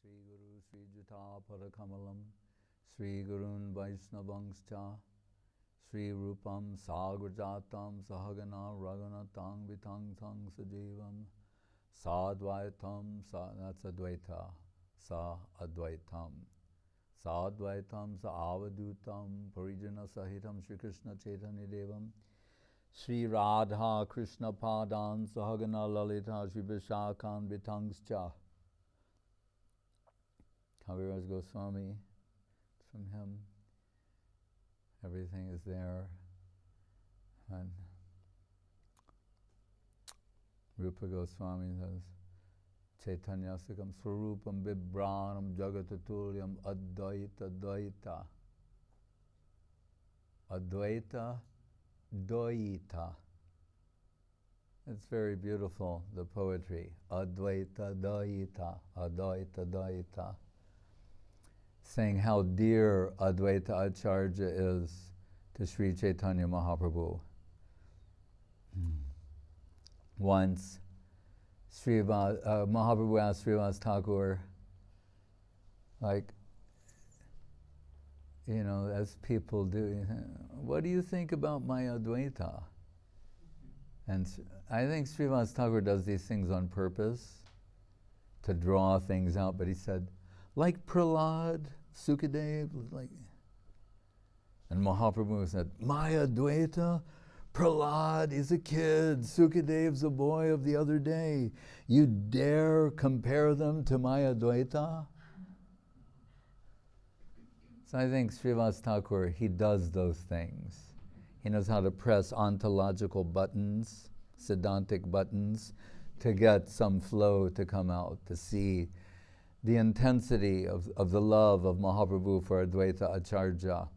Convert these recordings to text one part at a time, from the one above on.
Sri Guru Sri Juta Parakamalam Sri Gurun Vaishnavangscha Sri Rupam Sagrajatam Sahagana Raghunatang Vitang Tang Sajivam Sadvaitam that's Advaita Sa Advaitam Sadvaitam Sa Avadutam Parijana Sahitam Sri Krishna Chaitanya Devam Sri Radha Krishna Padan Sahagana Lalita Sri Vishakhan Vitangscha Kaviraj Goswami, from him, everything is there. And Rupa Goswami says, Chaitanyasakam Swarupam Vibranam Jagatatulyam Advaita Dvaita. Advaita Dvaita. It's very beautiful, the poetry. Advaita Dvaita, Advaita Dvaita. Saying how dear Advaita Acharya is to Sri Chaitanya Mahaprabhu. Once, Mahaprabhu asked Srivas Thakur, as people do, what do you think about my Advaita? And I think Srivas Thakur does these things on purpose to draw things out, but he said, like Prahlad, Sukadev, and Mahaprabhu said, my Advaita, Prahlad is a kid, Sukadev's a boy of the other day. You dare compare them to my Advaita? So I think Srivas Thakur, he does those things. He knows how to press ontological buttons, Siddhantic buttons, to get some flow to come out, to see the intensity of the love of Mahaprabhu for Advaita Acharya.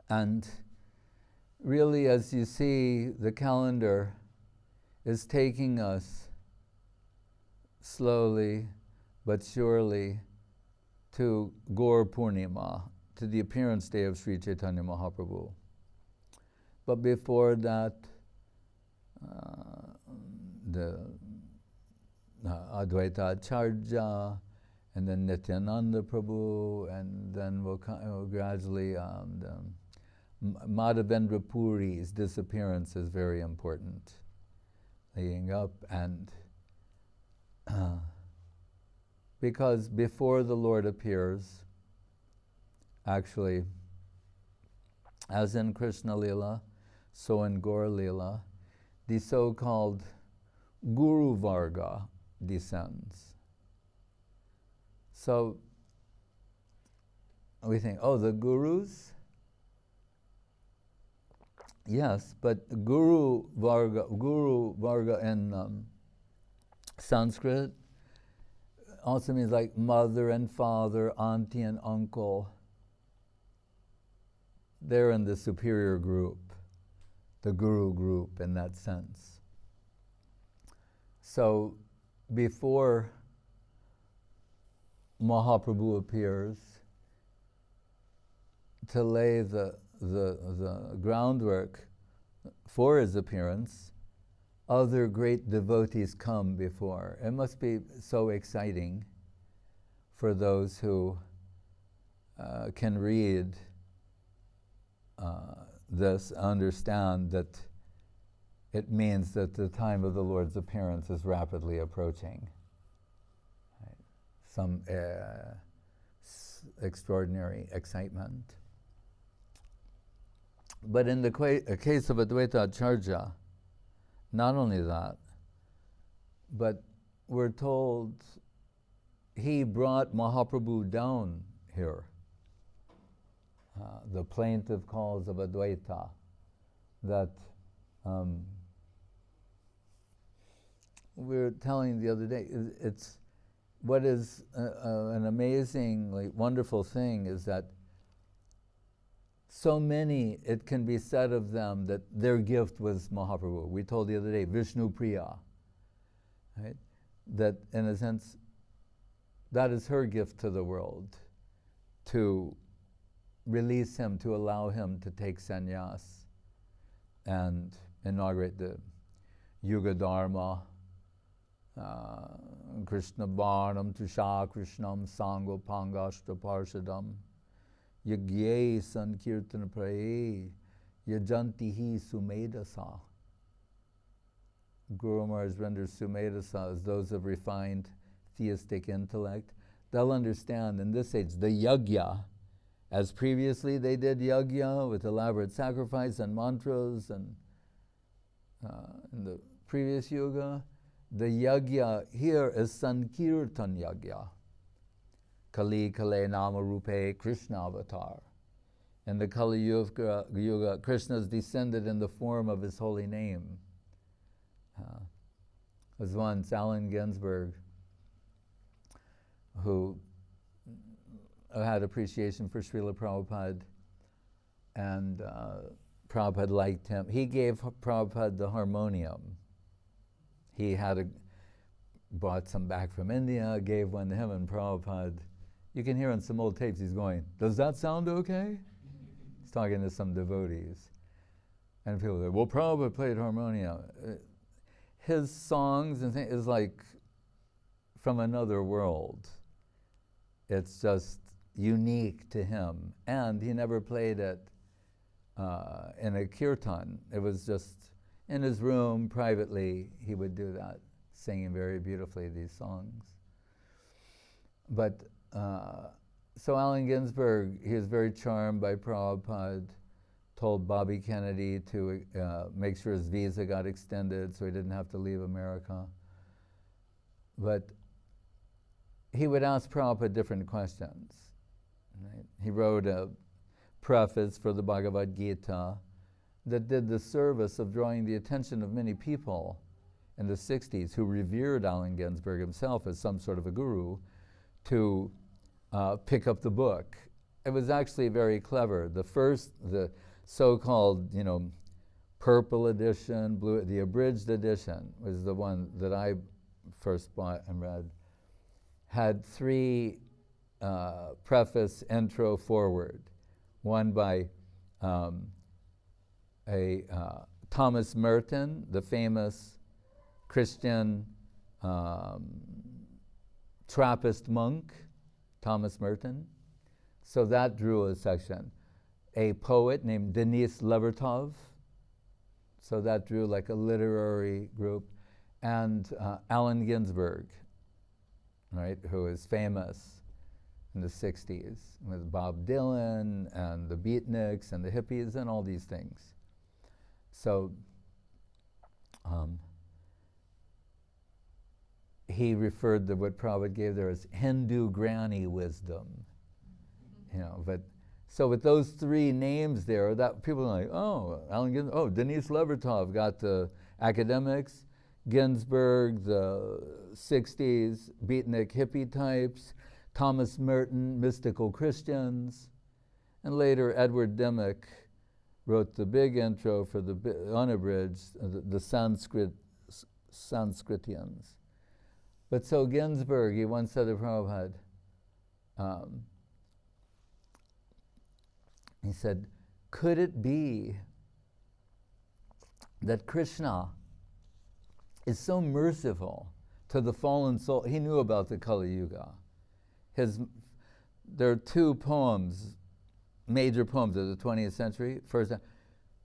And really, as you see, the calendar is taking us slowly but surely to Gaur Purnima, to the appearance day of Sri Chaitanya Mahaprabhu. But before that, the Advaita Acharya, and then Nityananda Prabhu, and then we'll gradually, Madhavendra Puri's disappearance is very important. Leading up, and because before the Lord appears, actually, as in Krishna Lila, so in Gaur Lila, the so-called Guru Varga descends. So we think, the Gurus? Yes, but Guru Varga in Sanskrit also means like mother and father, auntie and uncle. They're in the superior group, the Guru group in that sense. So before Mahaprabhu appears, to lay the groundwork for his appearance, other great devotees come before. It must be so exciting for those who can read this, understand that it means that the time of the Lord's appearance is rapidly approaching. Right? Some extraordinary excitement. But in the case of Advaita Acharya, not only that, but we're told he brought Mahaprabhu down here. The plaintive calls of Advaita, that we were telling the other day, it's what is an amazingly wonderful thing is that so many, it can be said of them that their gift was Mahaprabhu. We told the other day, Vishnu Priya, right? That in a sense, that is her gift to the world, to release him, to allow him to take sannyas and inaugurate the Yuga Dharma Krishna Barnam Tusha Krishnam Sango Pangashta Parshadam Yagye Sankirtana Praye Yajantihi Sumedasa. Guru Maharaj renders Sumedasa as those of refined theistic intellect. They'll understand in this age the yagya, as previously they did yagya with elaborate sacrifice and mantras, and in the previous yuga, the yagya here is Sankirtan yagya. Kali Kale Nama Rupe Krishna Avatar. In the Kali Yuga, Krishna is descended in the form of his holy name. There's once Allen Ginsberg, who had appreciation for Srila Prabhupada, and Prabhupada liked him. He gave Prabhupada the harmonium. He brought some back from India, gave one to him, and Prabhupada, you can hear on some old tapes, he's going, "Does that sound okay?" He's talking to some devotees. And people say, "Well, Prabhupada played harmonium." His songs and things is like from another world. It's just unique to him. And he never played it in a kirtan. It was just in his room, privately, he would do that, singing very beautifully these songs. But, so Allen Ginsberg, he was very charmed by Prabhupada, told Bobby Kennedy to make sure his visa got extended so he didn't have to leave America. But he would ask Prabhupada different questions. Right? He wrote a preface for the Bhagavad Gita that did the service of drawing the attention of many people in the 60s who revered Allen Ginsberg himself as some sort of a guru to pick up the book. It was actually very clever. The so-called, purple edition, blue, the abridged edition was the one that I first bought and read, had 3 preface, intro, forward. One by Thomas Merton, the famous Christian Trappist monk, Thomas Merton. So that drew a section. A poet named Denis Levertov, so that drew like a literary group, and Allen Ginsberg, right, who is famous in the 60s with Bob Dylan and the Beatniks and the hippies and all these things. So he referred to what Prabhupada gave there as Hindu granny wisdom, but so with those 3 names there, that people are like, oh, Allen Ginsberg, oh, Denis Levertov got the academics, Ginsberg, the 60s, beatnik hippie types, Thomas Merton, mystical Christians, and later Edward Dimick wrote the big intro for the unabridged, the Sanskritians. But so Ginsberg, he once said to Prabhupada, he said, could it be that Krishna is so merciful to the fallen soul? He knew about the Kali Yuga. There are 2 poems, major poems of the 20th century. First,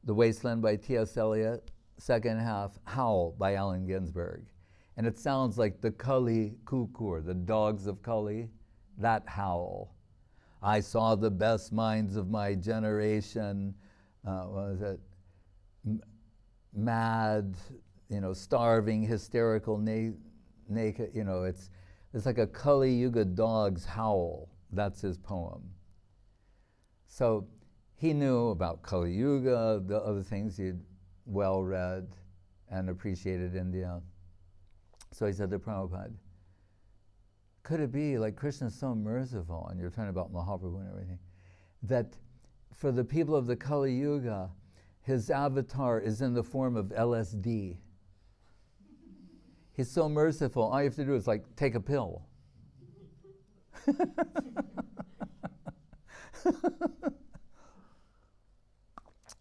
The Wasteland by T.S. Eliot. Second half, Howl by Allen Ginsberg. And it sounds like the Kali Kukur, the dogs of Kali, that howl. I saw the best minds of my generation, what was it? Mad, starving, hysterical, naked, it's like a Kali Yuga dog's howl. That's his poem. So he knew about Kali Yuga, the other things he'd well read and appreciated India. So he said to Prabhupada, could it be like Krishna's so merciful, and you're talking about Mahaprabhu and everything, that for the people of the Kali Yuga, his avatar is in the form of LSD. He's so merciful, all you have to do is like take a pill.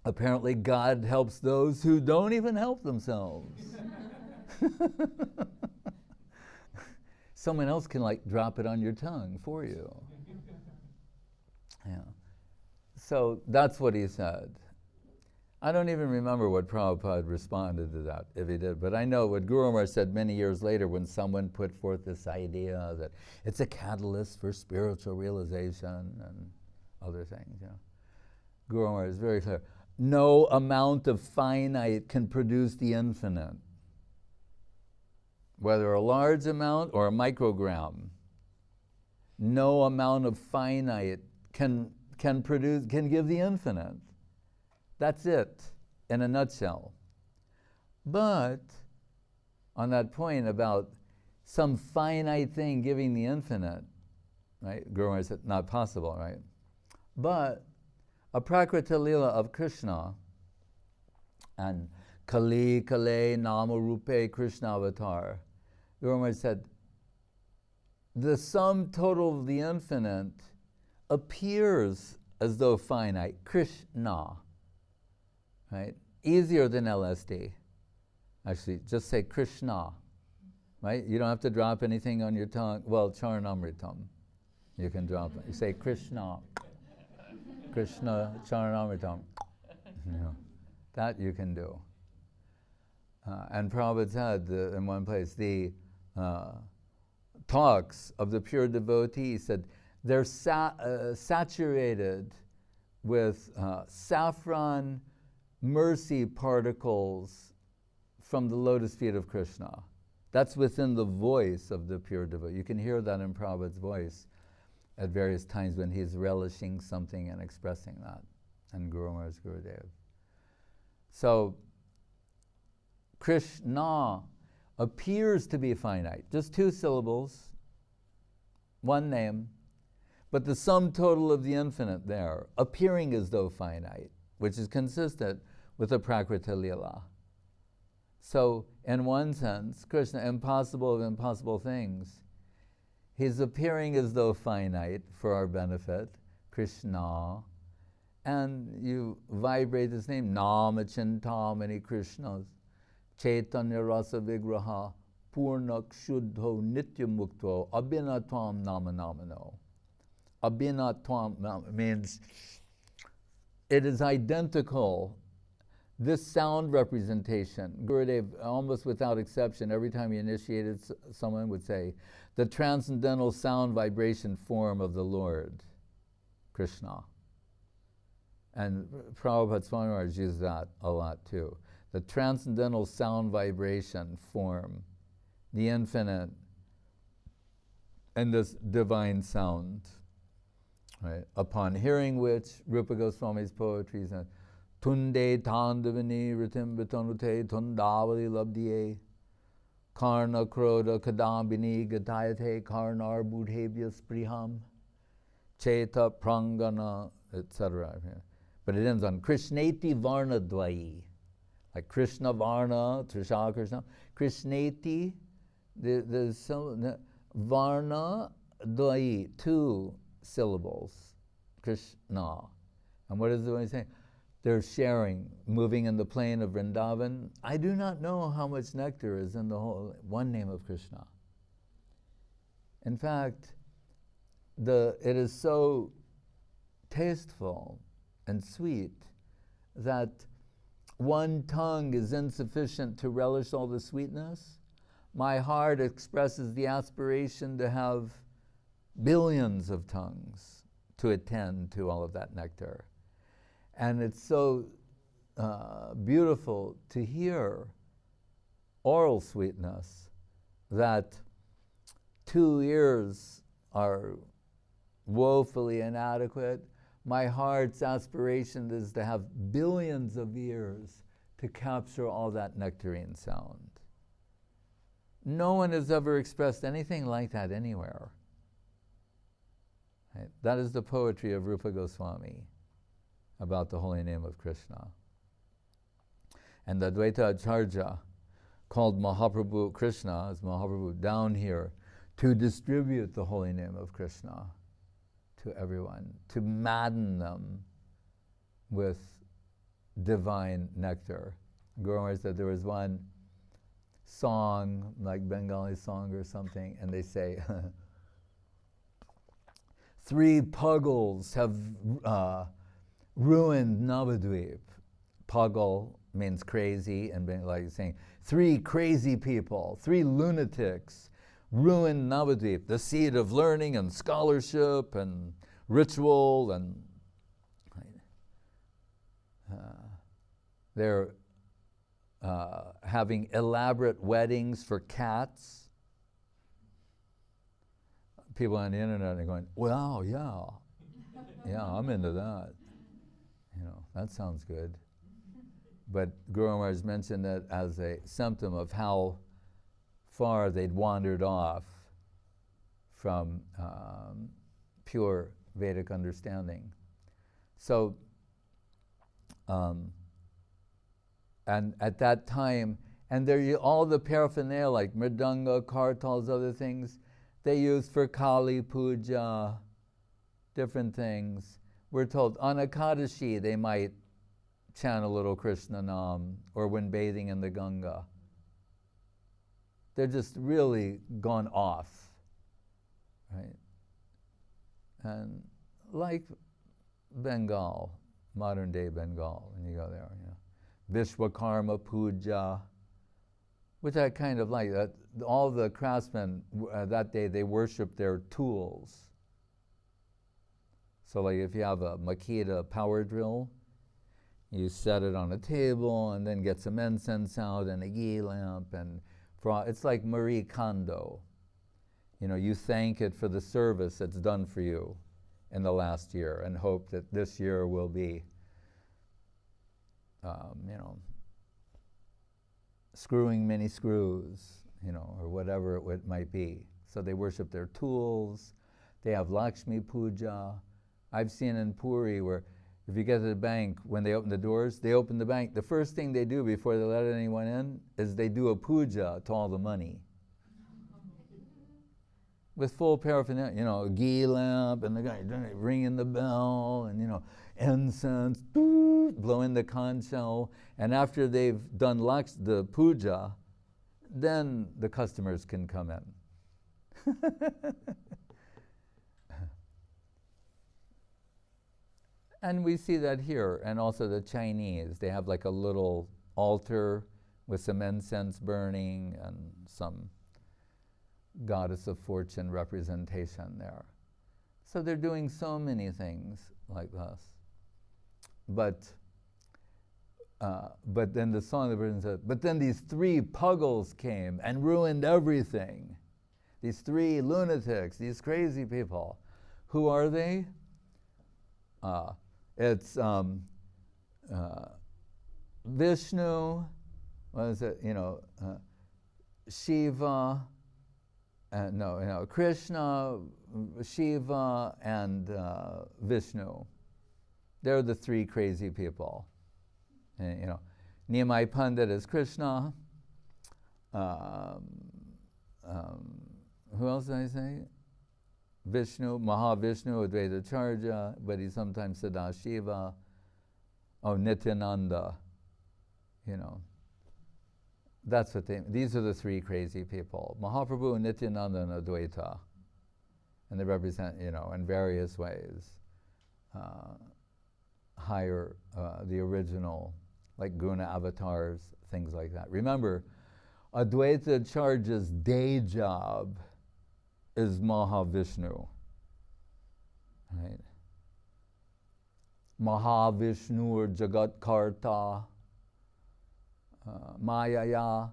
Apparently God helps those who don't even help themselves. someone else can like drop it on your tongue for you. Yeah. So that's what he said. I don't even remember what Prabhupada responded to that, if he did, but I know what Guru Maharaj said many years later when someone put forth this idea that it's a catalyst for spiritual realization and other things. You know. Guru Maharaj is very clear. No amount of finite can produce the infinite, whether a large amount or a microgram. No amount of finite can give the infinite. That's it, in a nutshell. But on that point about some finite thing giving the infinite, right? Guru Maharaj said, not possible, right? But a Prakrita Lila of Krishna and Kali Kale Nama Rupe Krishna Avatar, Guru Maharaj said, the sum total of the infinite appears as though finite, Krishna. Right? Easier than LSD. Actually, just say Krishna. Right? You don't have to drop anything on your tongue. Well, Charanamritam. You can drop it. You say Krishna. Krishna Charanamritam. You know, that you can do. And Prabhupada said in one place, the talks of the pure devotee, he said, they're saturated with saffron mercy particles from the lotus feet of Krishna. That's within the voice of the pure devotee. You can hear that in Prabhupada's voice at various times when he's relishing something and expressing that, and Guru Maharaj Gurudev. So, Krishna appears to be finite, just 2 syllables, one name, but the sum total of the infinite there, appearing as though finite, which is consistent with the Prakrita Lila. So, in one sense, Krishna, impossible of impossible things, he's appearing as though finite for our benefit, Krishna, and you vibrate his name, Nama Chintamani Krishnas, Chaitanya Rasa Vigraha, Purnak Shuddho Nityamukto, Abhinatvam Nama Namano. Abhinatvam means it is identical. This sound representation, Gurudev, almost without exception, every time he initiated someone would say, the transcendental sound vibration form of the Lord, Krishna. And Prabhupada Swami Maharaj used that a lot too. The transcendental sound vibration form, the infinite, and this divine sound. Right? Upon hearing which, Rupa Goswami's poetry says, Tunde Tandavani Ritim Vitanute Tundavali Labdiye Karna Kroda Kadambini Gatayate Karnar Budhebya Spriham Cheta Prangana, etc. But it ends on Krishneti Varna Dvayi. Like Krishna Varna, Trishaka Krishna. Krishneti, the Varna Dvayi, 2 syllables, Krishna. And what is the way saying? They're sharing, moving in the plane of Vrindavan. I do not know how much nectar is in the whole one name of Krishna. In fact, it is so tasteful and sweet that one tongue is insufficient to relish all the sweetness. My heart expresses the aspiration to have billions of tongues to attend to all of that nectar. And it's so beautiful to hear oral sweetness that 2 ears are woefully inadequate. My heart's aspiration is to have billions of ears to capture all that nectarine sound. No one has ever expressed anything like that anywhere. Right? That is the poetry of Rupa Goswami about the holy name of Krishna. And the Advaita Acharya called Mahaprabhu Krishna, as Mahaprabhu down here, to distribute the holy name of Krishna to everyone, to madden them with divine nectar. Guru Maharaj said there was one song, like Bengali song or something, and they say, three puggles have ruined Navadvip. Puggle means crazy, and like saying, three crazy people, three lunatics ruined Navadvip, the seat of learning and scholarship and ritual, and they're having elaborate weddings for cats. People on the internet are going, well, yeah, I'm into that. That sounds good. But Guru Maharaj mentioned it as a symptom of how far they'd wandered off from pure Vedic understanding. So, and at that time, and there all the paraphernalia like mridanga, kartals, other things, they used for Kali Puja, different things. We're told on Ekadashi they might chant a little Krishna Nam, or when bathing in the Ganga. They're just really gone off, right? And like Bengal, modern day Bengal, when you go there, Vishwakarma Puja, which I kind of like. All the craftsmen that day, they worship their tools. So like if you have a Makita power drill, you set it on a table and then get some incense out and a ghee lamp, and it's like Marie Kondo. You thank it for the service it's done for you in the last year and hope that this year will be screwing many screws, or whatever it might be. So they worship their tools. They have Lakshmi Puja. I've seen in Puri where if you get to the bank, when they open the doors, they open the bank. The first thing they do before they let anyone in is they do a puja to all the money. With full paraphernalia, a ghee lamp, and the guy ringing the bell, and incense, blowing the conch shell, and after they've done the puja, then the customers can come in. And we see that here, and also the Chinese, they have like a little altar with some incense burning and some goddess of fortune representation there. So they're doing so many things like this. But then the song of the version says, but then these three puggles came and ruined everything. These three lunatics, these crazy people. Who are they? It's Vishnu, what is it? Shiva, Krishna, Shiva, and Vishnu. They're the three crazy people. And, Niyamai Pandit is Krishna. Who else did I say? Vishnu, Mahavishnu, Advaita Charja, but he's sometimes Sadashiva. Oh, Nityananda. That's what these are the three crazy people. Mahaprabhu, Nityananda, and Advaita. And they represent, in various ways, higher, the original, like guna avatars, things like that. Remember, Advaita Charja's day job is Mahavishnu, right? Mahavishnu Jagat Karta, Mayaya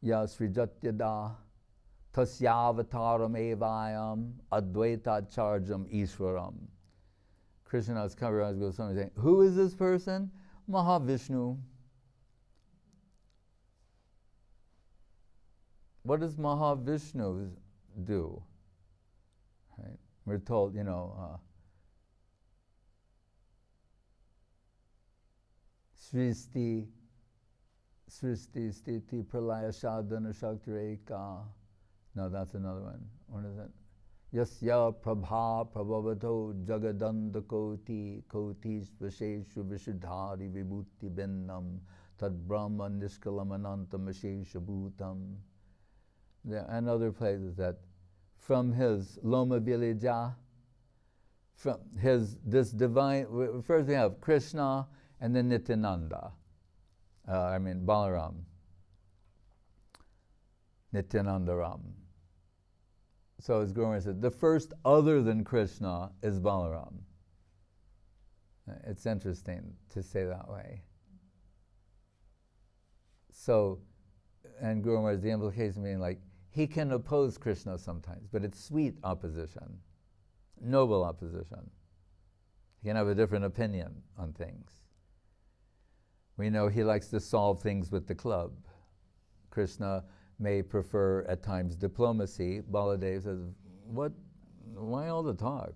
Ya Srijatyada, Tasyavataram Evayam, Advaita Charjam Ishwaram. Krishna's Kaviraj Goswami saying, who is this person? Mahavishnu. What does Mahavishnu do? Right? We're told, Sristi, Stiti, Pralaya, Sadhana, Shaktireka. No, that's another one. What is it? Yasya Prabha Prabhavato Jagadanda Koti Kotis Visheshu Vishuddhari Vibhuti Binnam tad brahma nishkalam anantam ashesha bhutam. And other places that from his Loma Vilaja, from his, this divine, first we have Krishna and then Nityananda, Balaram, Nityananda Ram. So as Guru Maharaj said, the first other than Krishna is Balaram. It's interesting to say that way. So, and Guru Maharaj, the implication being like, he can oppose Krishna sometimes, but it's sweet opposition, noble opposition. He can have a different opinion on things. We know he likes to solve things with the club. Krishna may prefer at times diplomacy. Baladev says, "What? Why all the talk?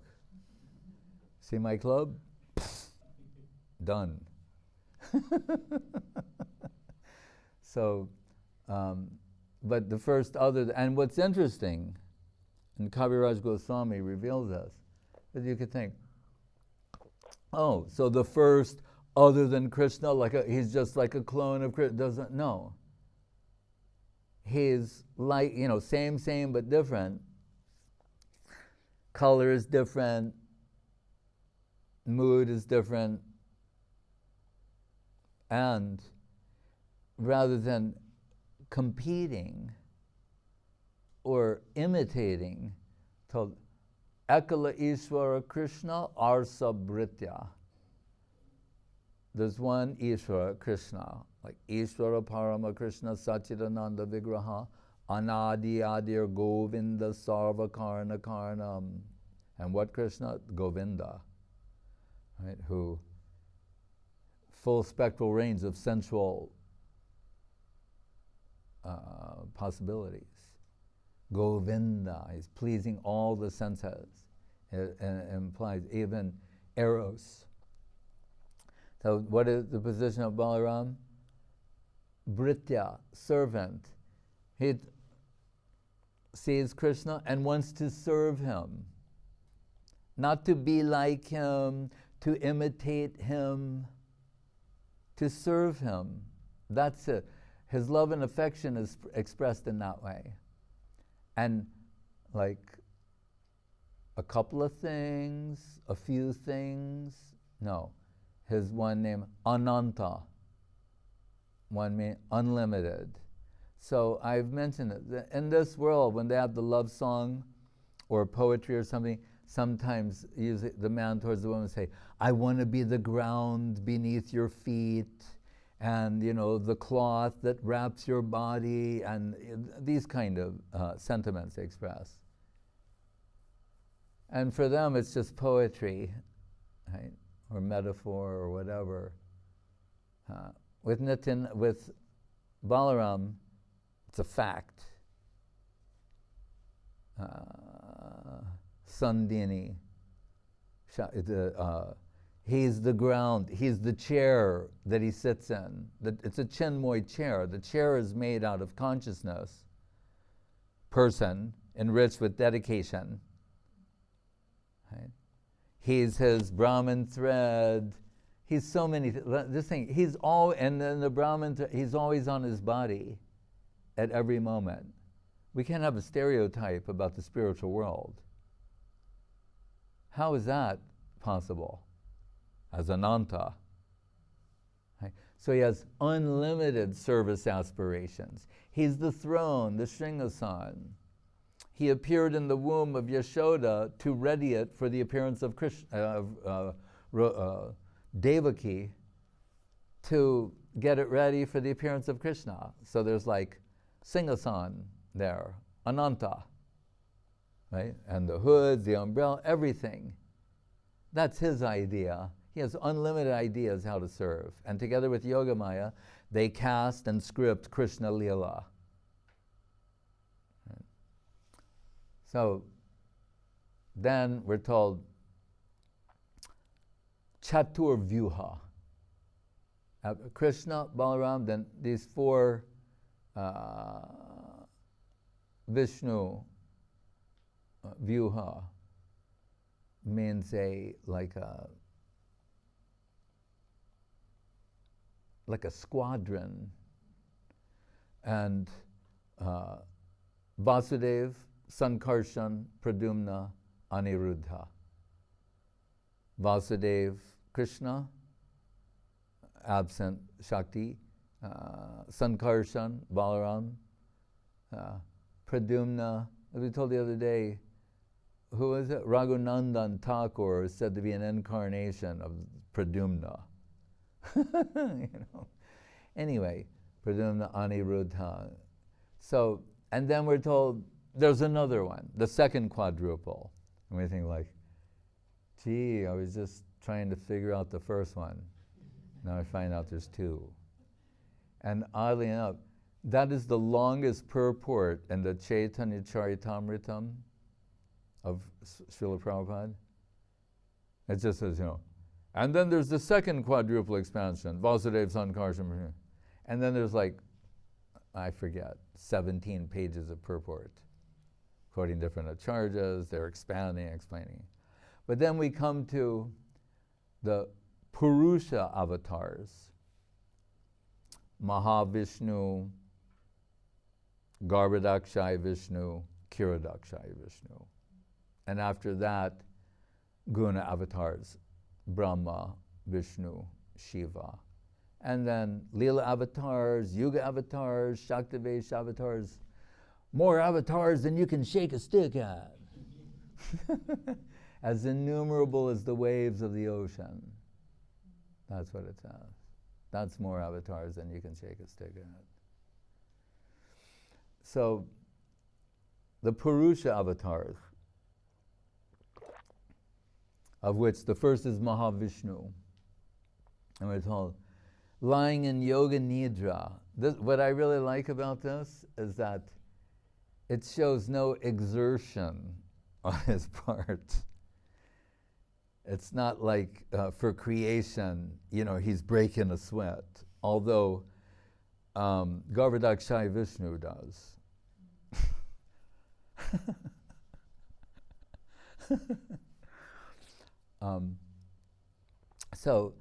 See my club? Done." So, but the first other, and what's interesting, and Kaviraj Goswami reveals this, that you could think, oh, so the first other than Krishna, he's just like a clone of Krishna, doesn't know. He's like, same, but different. Color is different. Mood is different. And rather than competing or imitating, told Ekala Ishvara Krishna Arsa Britya. There's one Ishvara, Krishna, like Ishvara Parama Krishna Sachidananda Vigraha Anadi Adir Govinda Sarva Karna Karnam. And what Krishna? Govinda, right? Who full spectral range of sensual possibilities. Govinda is pleasing all the senses. It implies even eros. So what is the position of Balaram? Britya, servant. He sees Krishna and wants to serve him. Not to be like him, to imitate him, to serve him. That's it. His love and affection is expressed in that way. And like a couple of things, a few things, no. His one name, Ananta, one mean unlimited. So I've mentioned it. In this world, when they have the love song or poetry or something, sometimes usually the man towards the woman say, I want to be the ground beneath your feet, and the cloth that wraps your body, and these kind of sentiments they express. And for them it's just poetry, right? Or metaphor or whatever. With Balaram, it's a fact. Sandini, he's the ground, he's the chair that he sits in. It's a Chinmoy chair. The chair is made out of consciousness, person, enriched with dedication. Right? He's his Brahman thread. He's so many, this thing, and then the Brahman, he's always on his body at every moment. We can't have a stereotype about the spiritual world. How is that possible? As Ananta. Right? So he has unlimited service aspirations. He's the throne, the Shringasan. He appeared in the womb of Yashoda to ready it for the appearance of Devaki, to get it ready for the appearance of Krishna. So there's like Singhasan there, Ananta, right? And the hoods, the umbrella, everything. That's his idea. He has unlimited ideas how to serve. And together with Yogamaya, they cast and script Krishna Leela. Right. So then we're told Chatur Vyuha. Krishna, Balaram, then these four Vishnu Vyuha means like a squadron. And Vasudev, Sankarshan, Pradyumna, Aniruddha. Vasudev, Krishna, absent Shakti. Sankarshan, Balaram. Pradyumna, as we told the other day, who was it? Raghunandan Thakur is said to be an incarnation of Pradyumna. Anyway, Pradyumna, Aniruddha. So, and then we're told there's another one, the second quadruple. And we think like, gee, I was just trying to figure out the first one. Now I find out there's two. And oddly enough, that is the longest purport in the Chaitanya Charitamritam of Srila Prabhupada. It just says, and then there's the second quadruple expansion, Vasudev Sankarshan. And then there's like, I forget, 17 pages of purport, quoting different acharyas, they're expanding, explaining. But then we come to the Purusha avatars, Mahavishnu, Garbhodakshaya Vishnu, Kiradakshaya Vishnu. And after that, Guna avatars, Brahma, Vishnu, Shiva. And then Leela avatars, Yuga avatars, Shaktivesh avatars, more avatars than you can shake a stick at. As innumerable as the waves of the ocean. That's what it says. That's more avatars than you can shake a stick at. So, the Purusha avatars, of which the first is Mahavishnu, and we're told, lying in yoga nidra. What I really like about this is that it shows no exertion on his part. It's not like for creation, he's breaking a sweat, although Garbhodakshaya Vishnu does. So,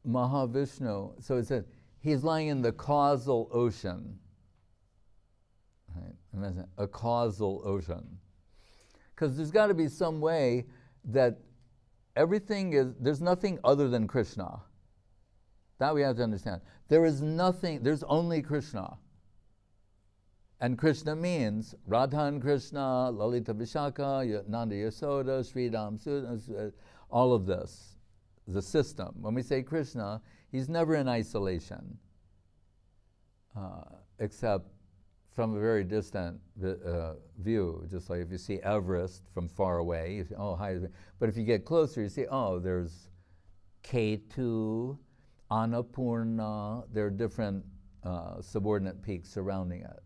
Mahavishnu, so it says, he's lying in the causal ocean. Right? Imagine a causal ocean. Because there's got to be some way that there's nothing other than Krishna. That we have to understand. There's only Krishna. And Krishna means Radha and Krishna, Lalita Vishaka, Nanda Yasoda, Sridham Sudha, all of this, the system. When we say Krishna, he's never in isolation, except from a very distant view. Just like if you see Everest from far away, you say, oh, hi. But if you get closer, you see, oh, there's K2, Annapurna, there are different subordinate peaks surrounding it.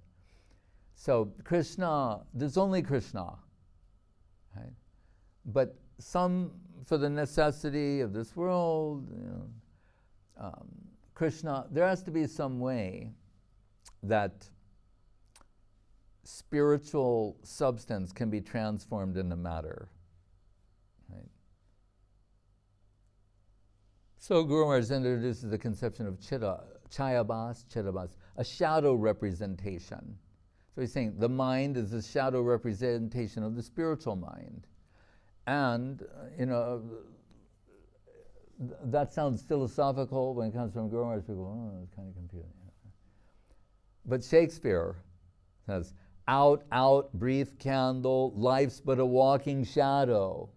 So Krishna, there's only Krishna, right? But some, for the necessity of this world, Krishna, there has to be some way that spiritual substance can be transformed into matter, right? So Guru Maharaj introduces the conception of chayabhas, a shadow representation. So he's saying the mind is a shadow representation of the spiritual mind. And, that sounds philosophical when it comes from Guru Maharaj. People, oh, it's kind of confusing. But Shakespeare says, out, brief candle, life's but a walking shadow.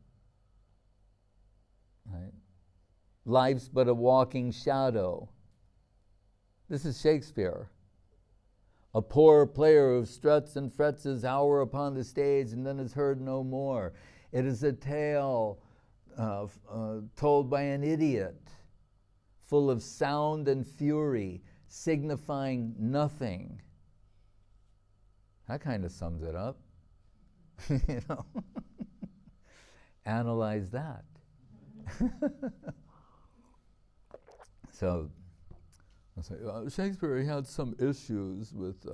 Right? Life's but a walking shadow. This is Shakespeare. A poor player who struts and frets his hour upon the stage and then is heard no more. It is a tale told by an idiot, full of sound and fury, signifying nothing. That kind of sums it up. Analyze that. So, I'll say, Shakespeare, he had some issues with,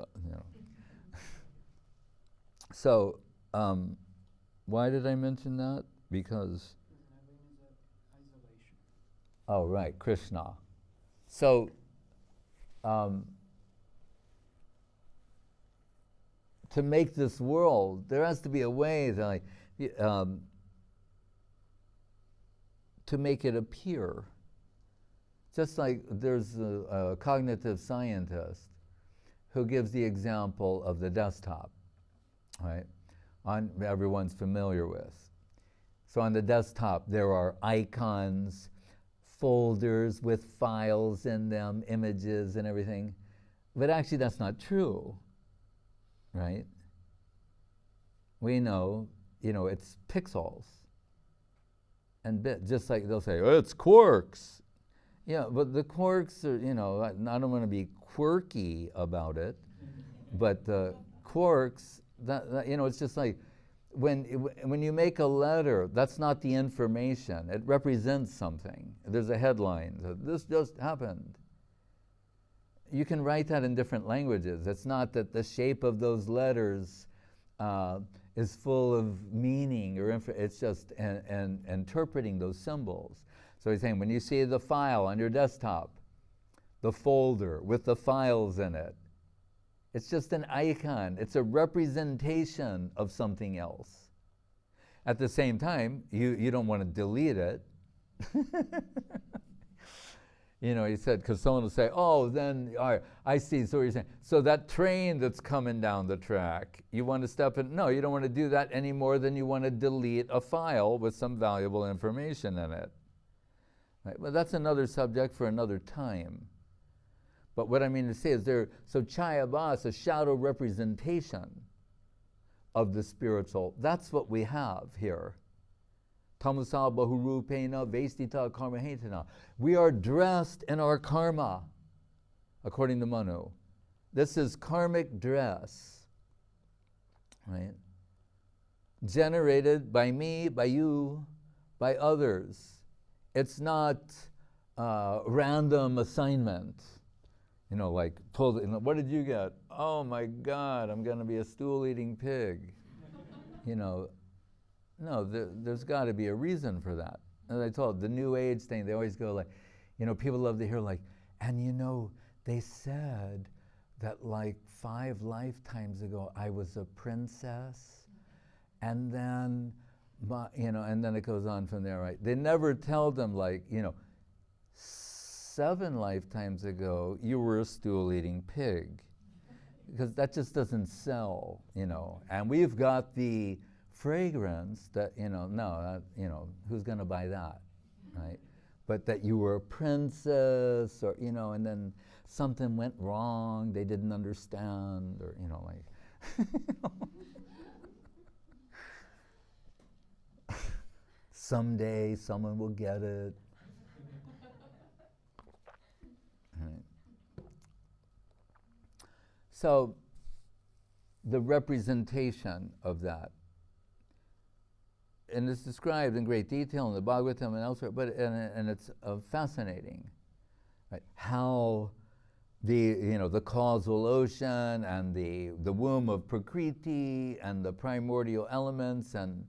So, why did I mention that? Because, oh right, Krishna. So, to make this world, there has to be a way that, to make it appear. Just like there's a cognitive scientist who gives the example of the desktop, right? Everyone's familiar with. So on the desktop, there are icons, folders with files in them, images and everything. But actually that's not true, right? We know, it's pixels and bits, just like they'll say, oh, it's quarks. Yeah, but the quarks are, I don't want to be quirky about it, but the quarks, that it's just like, when you make a letter, that's not the information. It represents something. There's a headline, this just happened. You can write that in different languages. It's not that the shape of those letters is full of meaning, or it's just interpreting those symbols. So he's saying, when you see the file on your desktop, the folder with the files in it, it's just an icon. It's a representation of something else. At the same time, you don't want to delete it. He said, because someone will say, oh, then, all right, I see, so what you're saying. So that train that's coming down the track, you want to step in? No, you don't want to do that any more than you want to delete a file with some valuable information in it. Right? Well, that's another subject for another time. But what I mean to say is so Chayabhas, a shadow representation of the spiritual, that's what we have here. Tamasa bahurupena vestita karmahetana. We are dressed in our karma, according to Manu. This is karmic dress, right? Generated by me, by you, by others. It's not random assignment. Like, what did you get? Oh my God, I'm going to be a stool-eating pig. No, there's got to be a reason for that. As I told the New Age thing, they always go like, people love to hear like, and they said that like 5 lifetimes ago I was a princess, and then, and then it goes on from there, right? They never tell them like, 7 lifetimes ago, you were a stool-eating pig, because that just doesn't sell, And we've got the fragrance that, who's going to buy that, right? But that you were a princess, or, and then something went wrong, they didn't understand, or, like, someday someone will get it. So the representation of that, and it's described in great detail in the Bhagavatam and elsewhere, but and it's fascinating, right? How the causal ocean and the womb of Prakriti and the primordial elements and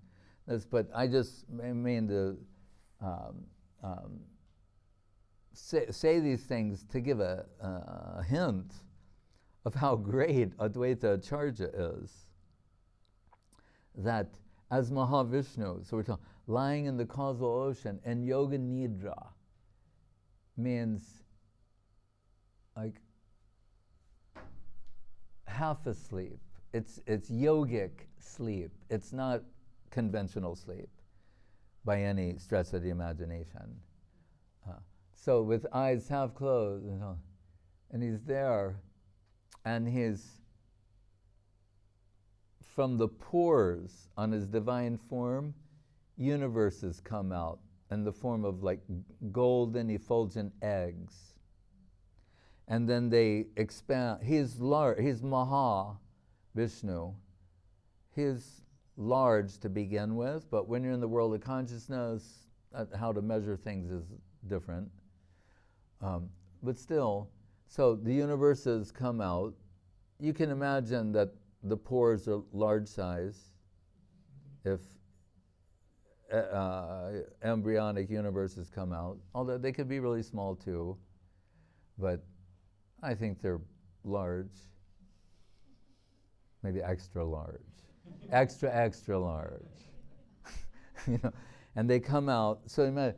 this. But I just mean to say these things to give a hint of how great Advaita Acharya is. That as Mahavishnu, so we're talking, lying in the causal ocean, and Yoga Nidra means like half asleep. It's yogic sleep. It's not conventional sleep by any stretch of the imagination. So with eyes half closed, and he's there, and he's from the pores on his divine form, universes come out in the form of like golden effulgent eggs. And then they expand. He's large, he's Maha Vishnu. He's large to begin with, but when you're in the world of consciousness, how to measure things is different. But still, so the universes come out. You can imagine that the pores are large size. If embryonic universes come out, although they could be really small too. but I think they're large, maybe extra large, extra large. You know, and they come out. So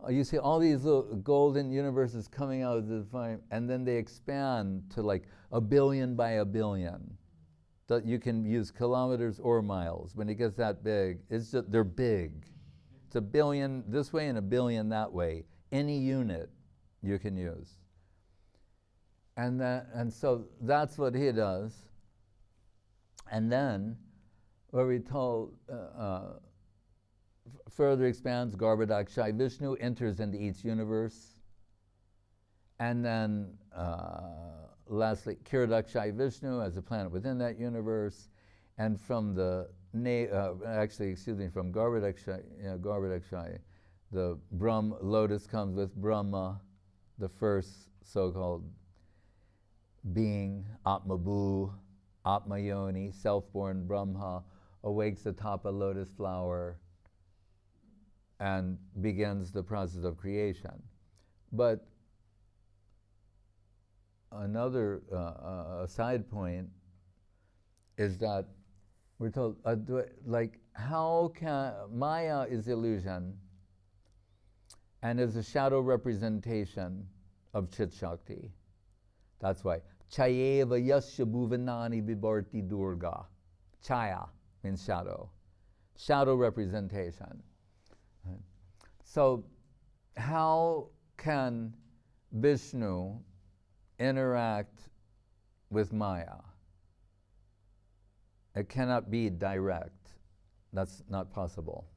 you see all these little golden universes coming out of the divine, and then they expand to like 1 billion by 1 billion. That you can use kilometers or miles. When it gets that big, it's just, they're big. It's 1 billion this way and 1 billion that way. Any unit you can use. And so that's what he does. And then, where we told, further expands, Garbhodakshai Vishnu enters into each universe. And then, lastly, Kiradakshai Vishnu as a planet within that universe. And from the, from Garbhodakshai, the lotus comes with Brahma, the first so-called being, Atmabhu, Atmayoni, self-born Brahma, awakes atop a lotus flower and begins the process of creation. But another side point is that we're told, how can, Maya is illusion and is a shadow representation of Chit Shakti. That's why. Chayeva yasya bhuvanani vibharti durga. Chaya means shadow. Shadow representation. Right. So how can Vishnu interact with Maya? It cannot be direct. That's not possible.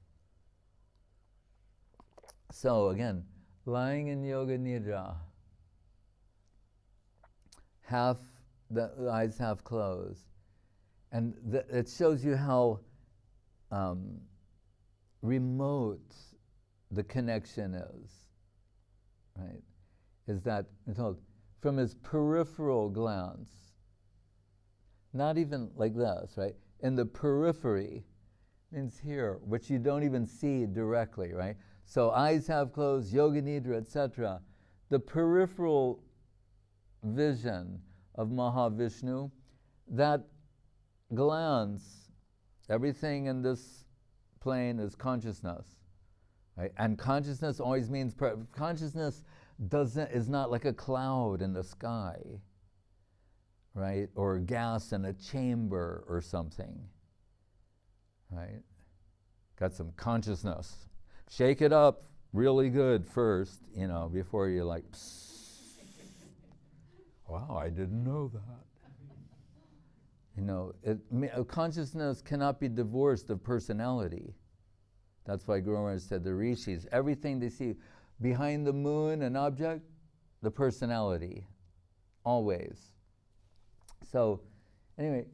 So again, lying in yoga nidra, the eyes half closed. And it shows you how remote the connection is, right? Is that, I'm told, from his peripheral glance, not even like this, right? In the periphery, means here, which you don't even see directly, right? So eyes half closed, yoga nidra, etc. The peripheral vision of Mahavishnu, that glance, everything in this plane is consciousness, right? And consciousness always means, consciousness is not like a cloud in the sky, right? Or gas in a chamber or something, right? Got some consciousness. Shake it up really good first, before you're like, psst. Wow, I didn't know that. Consciousness cannot be divorced of personality. That's why Guru Maharaj said the rishis, everything they see behind the moon, an object, the personality, always. So, anyway,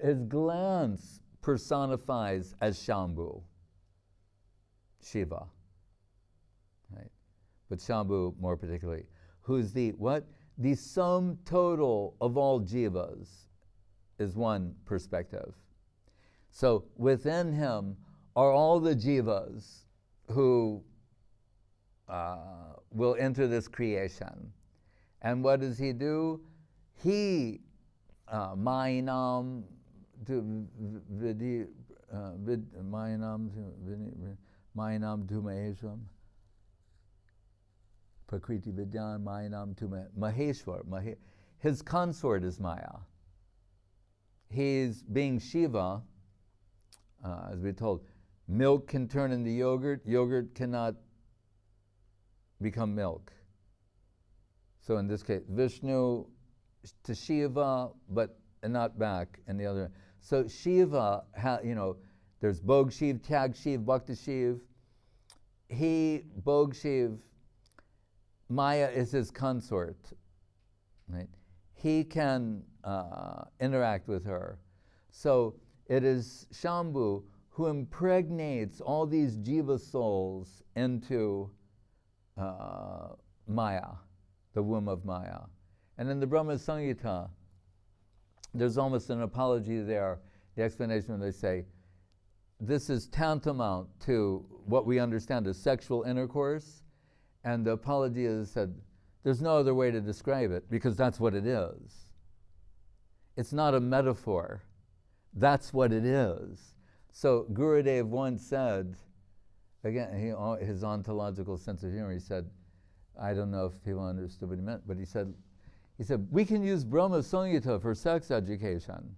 his glance personifies as Shambhu, Shiva, right? But Shambhu more particularly, who's the what? The sum total of all jivas is one perspective. So within him are all the jivas who will enter this creation. And what does he do? He, Mainam Dhumaheshwaram, Prakriti Vidyan Mayanam to Maheshwar. His consort is Maya. He's being Shiva, as we're told, milk can turn into yogurt, yogurt cannot become milk. So in this case, Vishnu to Shiva, but not back, and the other. So Shiva, there's Bhog Shiv, Tyag Shiv, Bhakti Shiv. Bhog Shiv, Maya is his consort, right? He can interact with her. So it is Shambhu who impregnates all these jiva souls into Maya, the womb of Maya. And in the Brahma Samhita, there's almost an apology there, the explanation when they say, this is tantamount to what we understand as sexual intercourse. And the apology is said, There's no other way to describe it because that's what it is. It's not a metaphor. That's what it is. So Gurudev once said, again, his ontological sense of humor, he said, I don't know if people understood what he meant, but he said, we can use Brahma Samhita for sex education.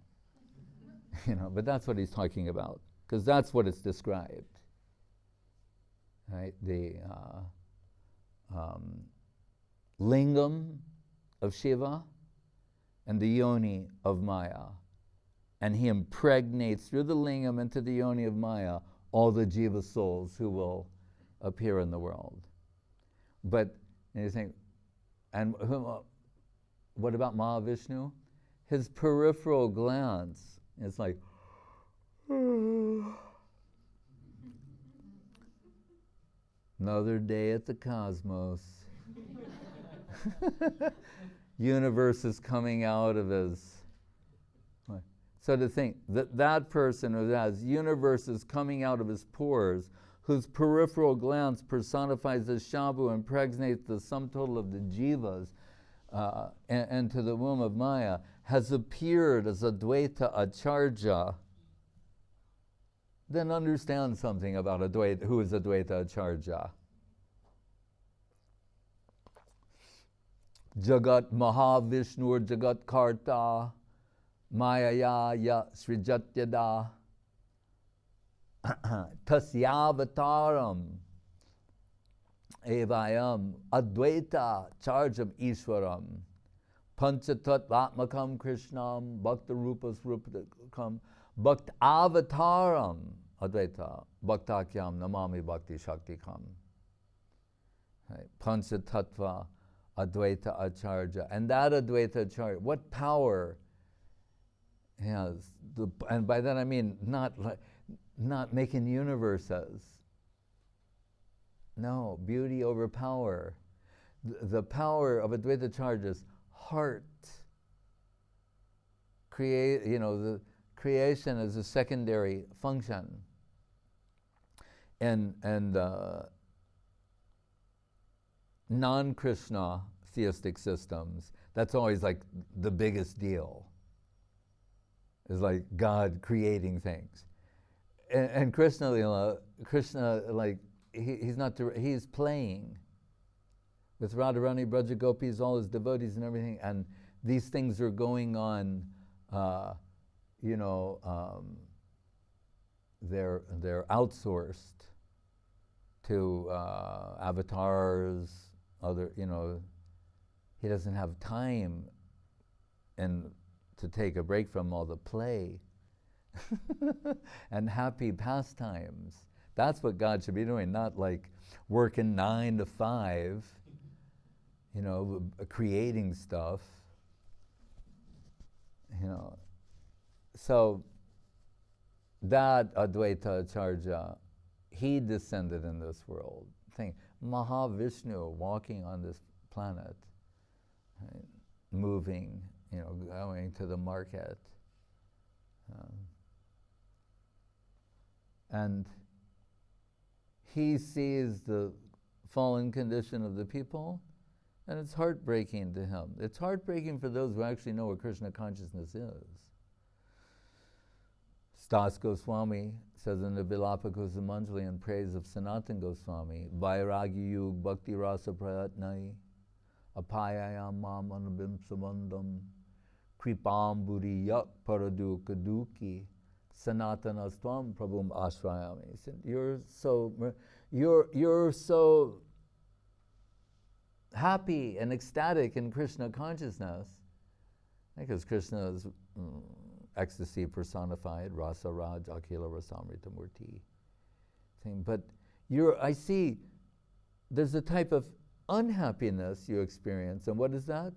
But that's what he's talking about, because that's what it's described. Right? The lingam of Shiva and the yoni of Maya. And he impregnates through the lingam into the yoni of Maya all the jiva souls who will appear in the world. But you think, and what about Mahavishnu? His peripheral glance, it's like, another day at the cosmos. Universe is coming out of his. So to think that person who has universes coming out of his pores, whose peripheral glance personifies the Shambhu, impregnates the sum total of the jivas into the womb of Maya, has appeared as Advaita Acharya, then understand something about Advaita, who is Advaita Acharya. Jagat Mahavishnu Jagat Karta Mayaya ya Srijatyada Tasyavataram Evayam Advaita Charjam Ishwaram Panchatatvatmakam Krishnam Bhakta Rupas Rupakam Bhakt Avataram Advaita Bhaktakyam Namami Bhakti Shaktikam. Panchatattva Advaita Acharya. And that Advaita Acharya, what power has, and by that I mean not making universes. No, beauty over power. The power of Advaita Acharya's heart. The creation is a secondary function. And non-Krishna theistic systems, that's always like the biggest deal. Is like God creating things. And Krishna like he's playing with Radharani, Braja Gopis, all his devotees and everything, and these things are going on, they're outsourced to avatars, other, he doesn't have time to take a break from all the play and happy pastimes. That's what God should be doing, not like working 9 to 5, creating stuff. So that Advaita Acharya, he descended in this world. Think, Mahavishnu walking on this planet, right, moving, going to the market. And he sees the fallen condition of the people, and it's heartbreaking to him. It's heartbreaking for those who actually know what Krishna consciousness is. Stas Goswami says in the Vilapa Kusumanjali in praise of Sanatan Goswami, Vairagi Yug Bhakti Rasa Prayatnai Apayayam Mam Anubim Samandam Kripam Buri Yak Paradu Kaduki Sanatana Stvam Prabhum Ashrayami. He said, you're so happy and ecstatic in Krishna consciousness, because Krishna is ecstasy personified, Rasa Raj Akila Rasamrita Murti. But I see there's a type of unhappiness you experience, and what is that?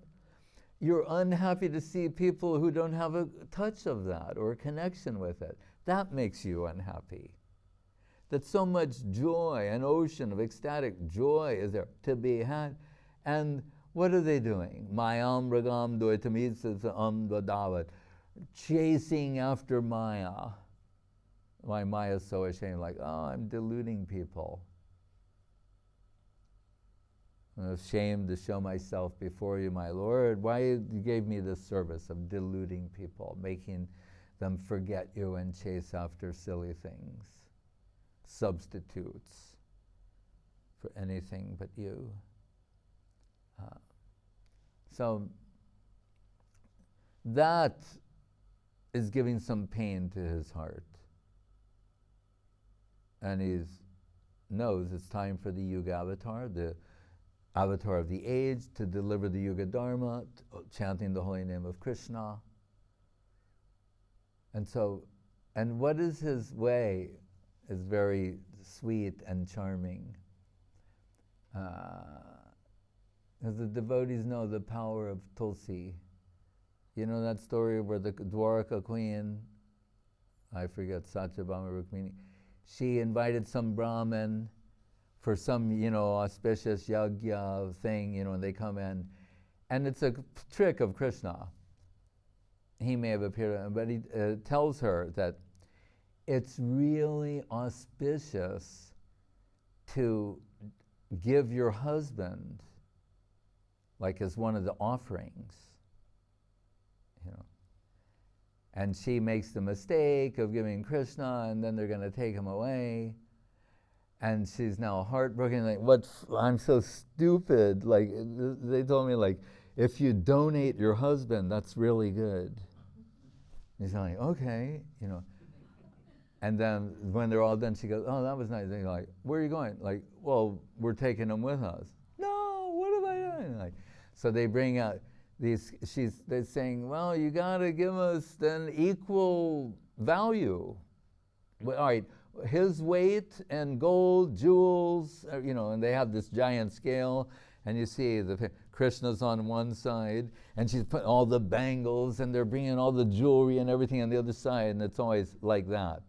You're unhappy to see people who don't have a touch of that or a connection with it. That makes you unhappy. That so much joy, an ocean of ecstatic joy is there to be had. And what are they doing? Mayam ragam dvaitamisam chasing after Maya. Why Maya is so ashamed, like, oh, I'm deluding people. I'm ashamed to show myself before you, my Lord. Why you gave me this service of deluding people, making them forget you and chase after silly things, substitutes for anything but you. So that is giving some pain to his heart. And he knows it's time for the Yuga Avatar, the Avatar of the age, to deliver the Yuga Dharma, chanting the holy name of Krishna. And what is his way is very sweet and charming. As the devotees know the power of Tulsi. You know that story where the Dwarka queen, I forget, Satyabhama Rukmini, she invited some Brahmin for some, auspicious yagya thing, and they come in. And it's a trick of Krishna. He may have appeared, but he tells her that it's really auspicious to give your husband, like as one of the offerings, And she makes the mistake of giving Krishna, and then they're going to take him away. And she's now heartbroken, like, I'm so stupid. Like, they told me, like, if you donate your husband, that's really good. He's like, okay, And then when they're all done, she goes, oh, that was nice. They're like, where are you going? Like, well, we're taking him with us. No, what have I done? Like, so they bring out they're saying, well, you got to give us then equal value. Well, all right, his weight and gold, jewels, and they have this giant scale, and you see Krishna's on one side, and she's putting all the bangles, and they're bringing all the jewelry and everything on the other side, and it's always like that.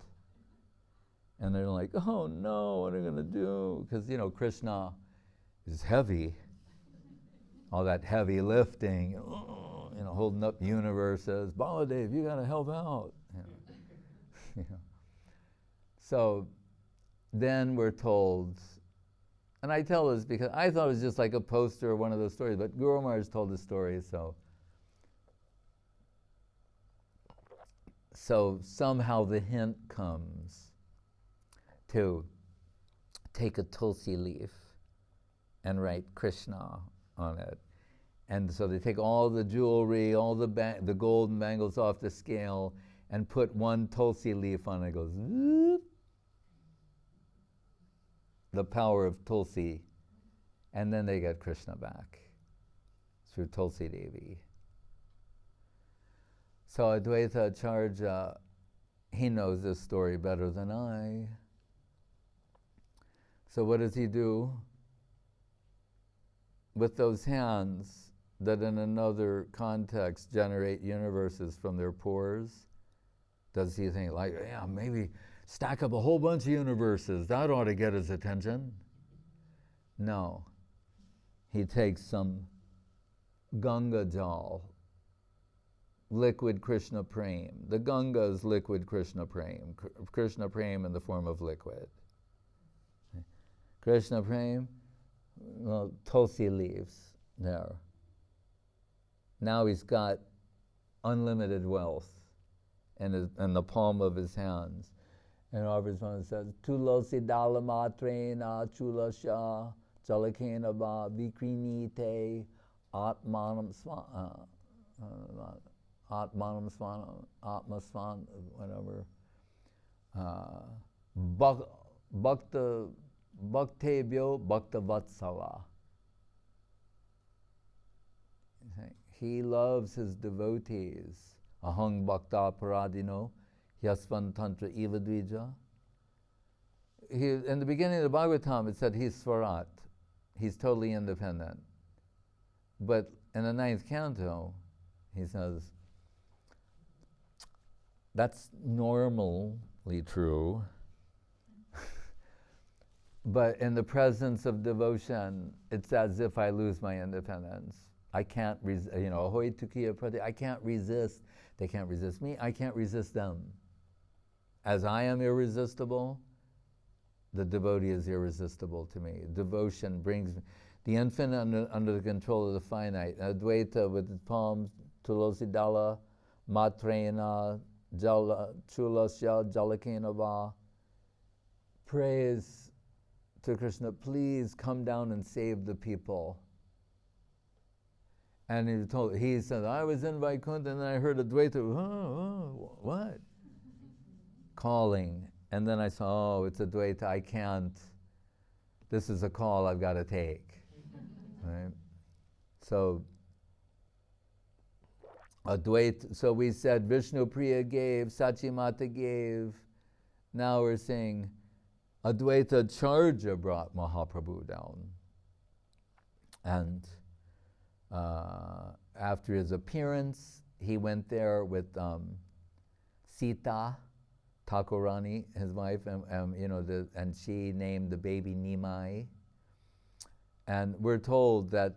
And they're like, oh no, what are we going to do? Because, Krishna is heavy. All that heavy lifting, holding up universes. Baladev, you got to help out. So then we're told, and I tell this because I thought it was just like a poster or one of those stories, but Guru Maharaj told the story, so somehow the hint comes to take a tulsi leaf and write Krishna on it. And so they take all the jewelry, all the gold and bangles off the scale, and put one tulsi leaf on it. It goes, whoop. The power of Tulsi. And then they get Krishna back through Tulsi Devi. So Advaita Acharya, he knows this story better than I. So what does he do? With those hands that in another context generate universes from their pores, does he think like, yeah, maybe stack up a whole bunch of universes, that ought to get his attention? No. He takes some Ganga Jal, liquid Krishna Prem. The Ganga is liquid Krishna Prem. Krishna Prem in the form of liquid. Krishna Prem, well, Tulsi leaves there. Now he's got unlimited wealth in the palm of his hands. And offers one says, Tulosi dalamatrena chulasha jalakena ba vikrinite atmanam atmasvan, whatever. Bhaktebhyo bhaktavatsala. He loves his devotees. Ahang bhakta paradino yasvan tantra ivadvija. In the beginning of the Bhagavatam, it said he's Swarat. He's totally independent. But in the 9th canto, he says, that's normally true. But in the presence of devotion, it's as if I lose my independence. I can't resist, ahoy tukiya prati, I can't resist. They can't resist me, I can't resist them. As I am irresistible, the devotee is irresistible to me. Devotion brings me. the infinite under the control of the finite. Advaita with its palms, Tulosidala, Matrena, Chulasya, Jalakenava, prays to Krishna, please come down and save the people. And he said, I was in Vaikuntha and I heard Advaita, what? Calling. And then I saw, oh, it's Advaita, I can't. This is a call I've got to take. Right? So, Advaita, so we said Vishnu Priya gave, Sachimata gave. Now we're saying Advaita Charja brought Mahaprabhu down. And after his appearance, he went there with Sita, Thakurani, his wife, and she named the baby Nimai. And we're told that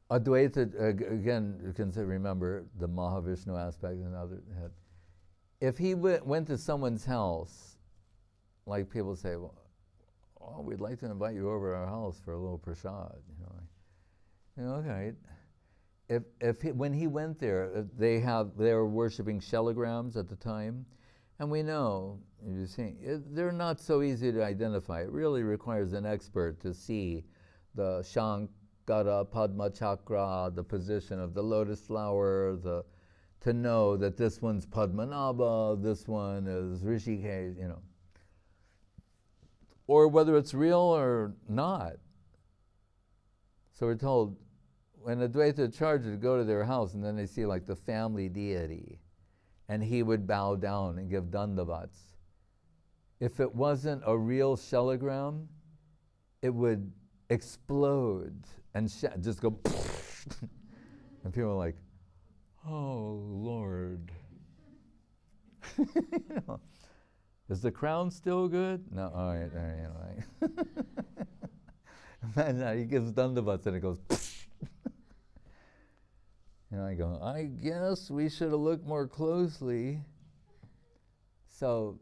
Advaita, again, you can remember the Mahavishnu aspect and other. If he went to someone's house, like people say, well, we'd like to invite you over to our house for a little prasad, okay. When he went there, they were worshiping shelagrams at the time, and we know, you see, they're not so easy to identify. It really requires an expert to see the Shankara, Padma Chakra, the position of the lotus flower, to know that this one's Padmanabha, this one is Rishikesh, or whether it's real or not. So we're told, when Advaita charged to go to their house, and then they see like the family deity, and he would bow down and give dandavats. If it wasn't a real shelagram, it would explode and just go, and people are like, oh Lord. Is the crown still good? No, all right. Imagine he gives dandavats and it goes. I go, I guess we should have looked more closely. So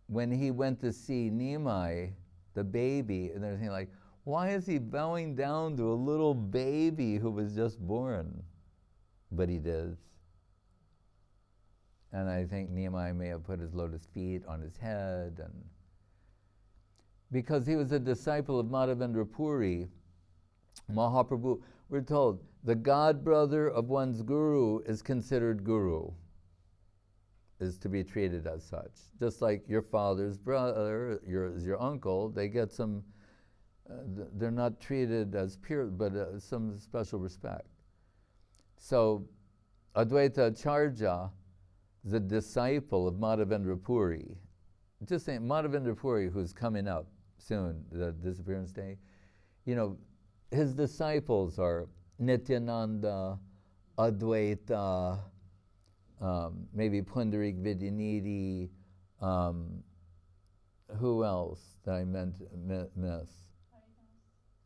when he went to see Nimai, the baby, and they're saying like, why is he bowing down to a little baby who was just born? But he did. And I think Nimai may have put his lotus feet on his head, and because he was a disciple of Madhavendra Puri, Mahaprabhu, we're told, the god brother of one's guru is considered guru, is to be treated as such. Just like your father's brother, your uncle, they get some, they're not treated as peer, but some special respect. So Advaita Acharya, the disciple of Madhavendra Puri, just saying Madhavendra Puri, who's coming up soon, the disappearance day, his disciples are Nityananda, Advaita, maybe Pundarik Vidyanidhi, who else did I miss?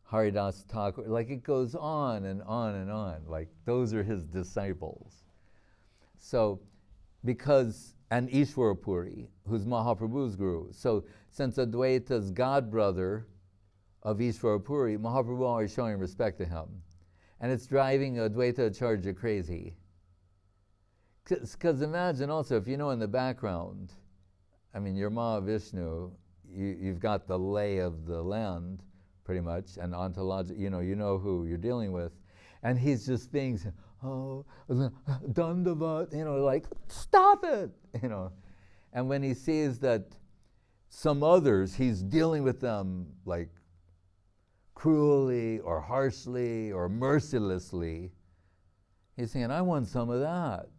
Haridas Thakur. Like it goes on and on and on. Like those are his disciples. So, and Ishwara Puri, who's Mahaprabhu's guru. So, since Advaita's godbrother of Ishwara Puri, Mahaprabhu always showing respect to him. And it's driving Advaita Acharya crazy. Because imagine also, if in the background, your Mahavishnu, you've got the lay of the land, pretty much, and ontology, you know who you're dealing with. And he's just being, Dandavat, like, stop it, And when he sees that some others, he's dealing with them, like, cruelly or harshly or mercilessly, he's saying, I want some of that,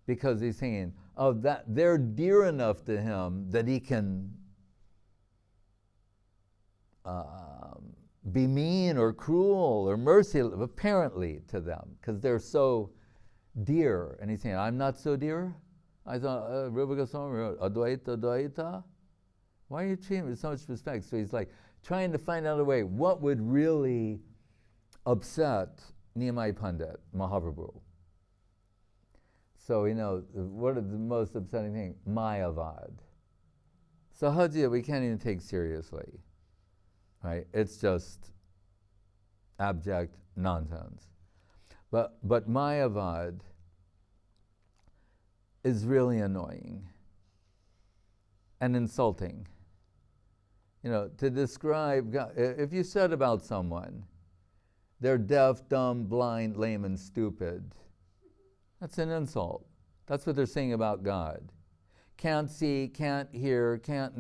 because he's saying, that they're dear enough to him that he can be mean or cruel or merciless, apparently, to them, because they're so dear. And he's saying, I'm not so dear? I thought, Rupa Goswami wrote, Advaita, why are you treating me with so much respect? So he's like, trying to find out a way, what would really upset Niyamai Pandit, Mahaprabhu? So, what is the most upsetting thing? Mayavad. Sahaja, we can't even take seriously. right? It's just abject nonsense. But Mayavad is really annoying and insulting. You know, to describe God, if you said about someone, they're deaf, dumb, blind, lame, and stupid, that's an insult. That's what they're saying about God. Can't see, can't hear, can't,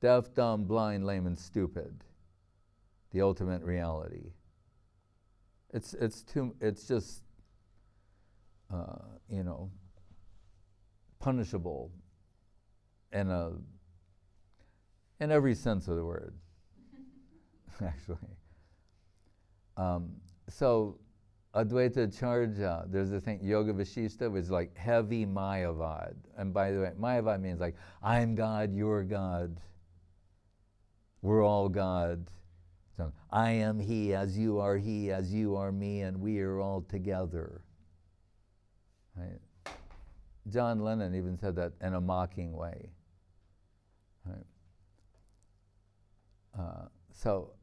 deaf, dumb, blind, lame, and stupid. The ultimate reality. It's just, you know, punishable in every sense of the word, actually. So Advaita Charja, there's a thing, Yoga Vashishta, was like heavy Mayavad. And by the way, Mayavad means like, I'm God, you're God, we're all God. So, I am he, as you are me, and we are all together. Right? John Lennon even said that in a mocking way. Right? So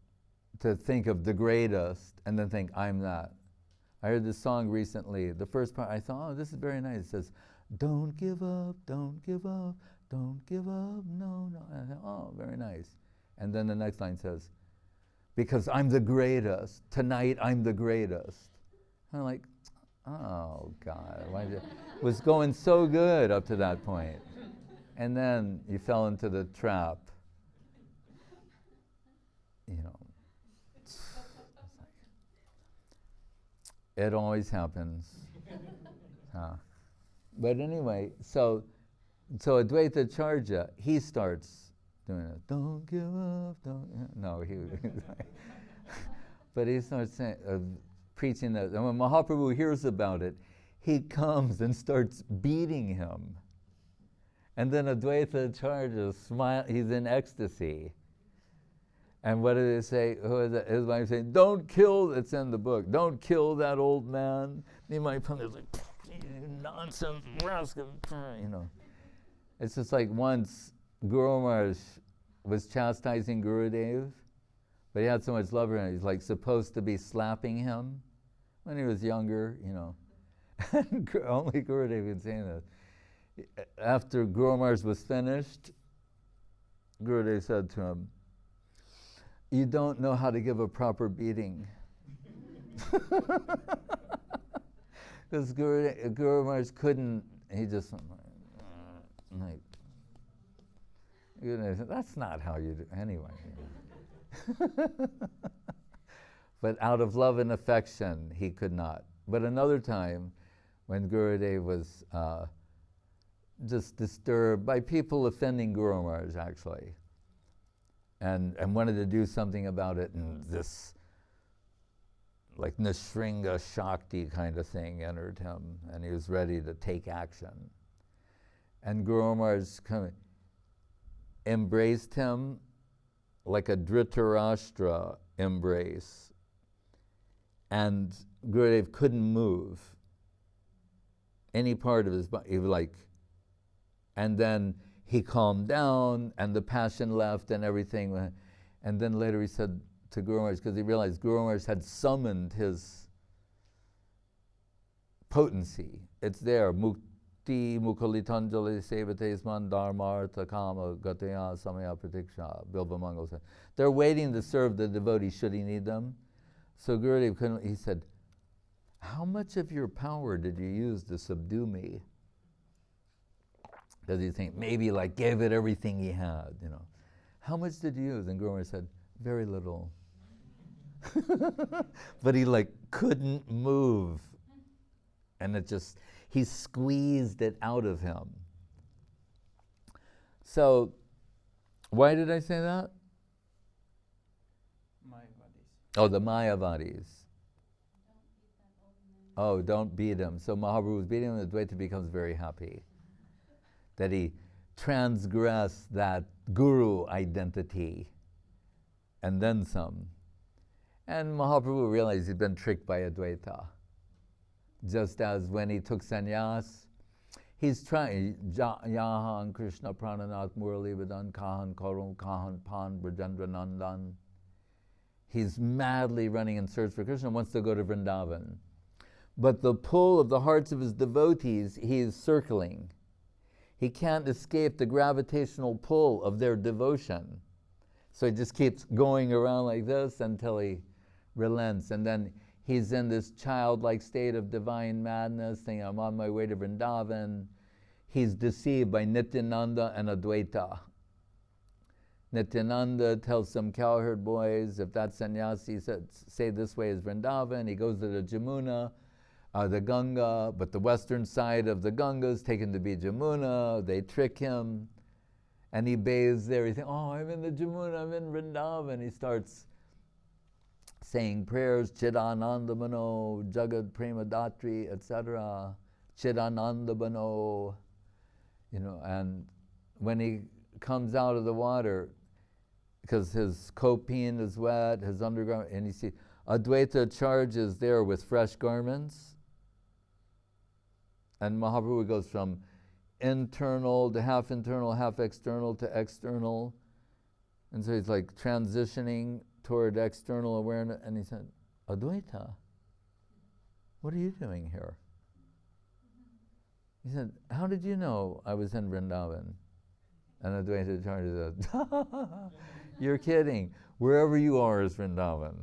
to think of the greatest and then think, I'm that. I heard this song recently. The first part, I thought, oh, this is very nice. It says, don't give up, don't give up, don't give up, no, no. And I thought, oh, very nice. And then the next line says, because I'm the greatest. Tonight, I'm the greatest. And I'm like, oh, God. It was going so good up to that point. And then you fell into the trap. You know. It always happens. But anyway, so Advaita Charja, he starts doing it. Don't give up, don't. No, but he starts saying, preaching that. And when Mahaprabhu hears about it, he comes and starts beating him. And then Advaita Charja smiles, he's in ecstasy. And what do they say? His wife saying, don't kill, it's in the book, don't kill that old man. Nimai Pandit is like, nonsense, rascal, you know. It's just like once Guru Maharaj was chastising Gurudev, but he had so much love for him, he's like supposed to be slapping him when he was younger, you know. And only Gurudev could say this. After Guru Maharaj was finished, Gurudev said to him, you don't know how to give a proper beating. Because Guru Maharaj couldn't, he just like, you know, that's not how you do, anyway. But out of love and affection, he could not. But another time, when Gurudev was just disturbed by people offending Guru Maharaj, actually, and wanted to do something about it, and this like Nishringa Shakti kind of thing entered him, and he was ready to take action. And Guru Maharaj embraced him like a Dhritarashtra embrace, and Gurudev couldn't move any part of his body. He was like, and then he calmed down, and the passion left, and everything. And then later he said to Guru Maharaj, because he realized Guru Maharaj had summoned his potency. It's there. Mukti mukalitanjali sevatesman dharmartha kama gataya samaya pratiksha. Bilba Mangal said. They're waiting to serve the devotee should he need them. So Gurudev couldn't, he said, how much of your power did you use to subdue me? Does he think maybe like gave it everything he had, you know? How much did you use? And Guru Maharaj said, very little. But he like couldn't move. And it just, he squeezed it out of him. So, why did I say that? Mayavadis. Oh, the Mayavadis. Oh, don't beat him. So Mahaprabhu was beating him, and Advaita becomes very happy that he transgressed that guru identity and then some. And Mahaprabhu realized he'd been tricked by Advaita. Just as when he took sannyas, He's trying, Yahan Krishna Prananath Murali Vidan Kahan Karum Kahan Pan Brajendra Nandan. He's madly running in search for Krishna, wants to go to Vrindavan. But the pull of the hearts of his devotees, he is circling. He can't escape the gravitational pull of their devotion. So he just keeps going around like this until he relents. And then he's in this childlike state of divine madness, thinking, I'm on my way to Vrindavan. He's deceived by Nityananda and Advaita. Nityananda tells some cowherd boys, if that sannyasi say this way is Vrindavan, he goes to the Jamuna, the Ganga, but the western side of the Ganga is taken to be Jamuna. They trick him, and he bathes there. He thinks, oh, I'm in the Jamuna, I'm in Vrindavan. He starts saying prayers, Chidananda Mano, Jagad Prema Datri, etc. Chidananda Mano, and when he comes out of the water, because his kopeen is wet, his undergarment, and you see Advaita charges there with fresh garments. And Mahaprabhu goes from internal to half external to external. And so he's like transitioning toward external awareness. And he said, Advaita, what are you doing here? He said, how did you know I was in Vrindavan? And Advaita Acharya said, you're kidding. Wherever you are is Vrindavan.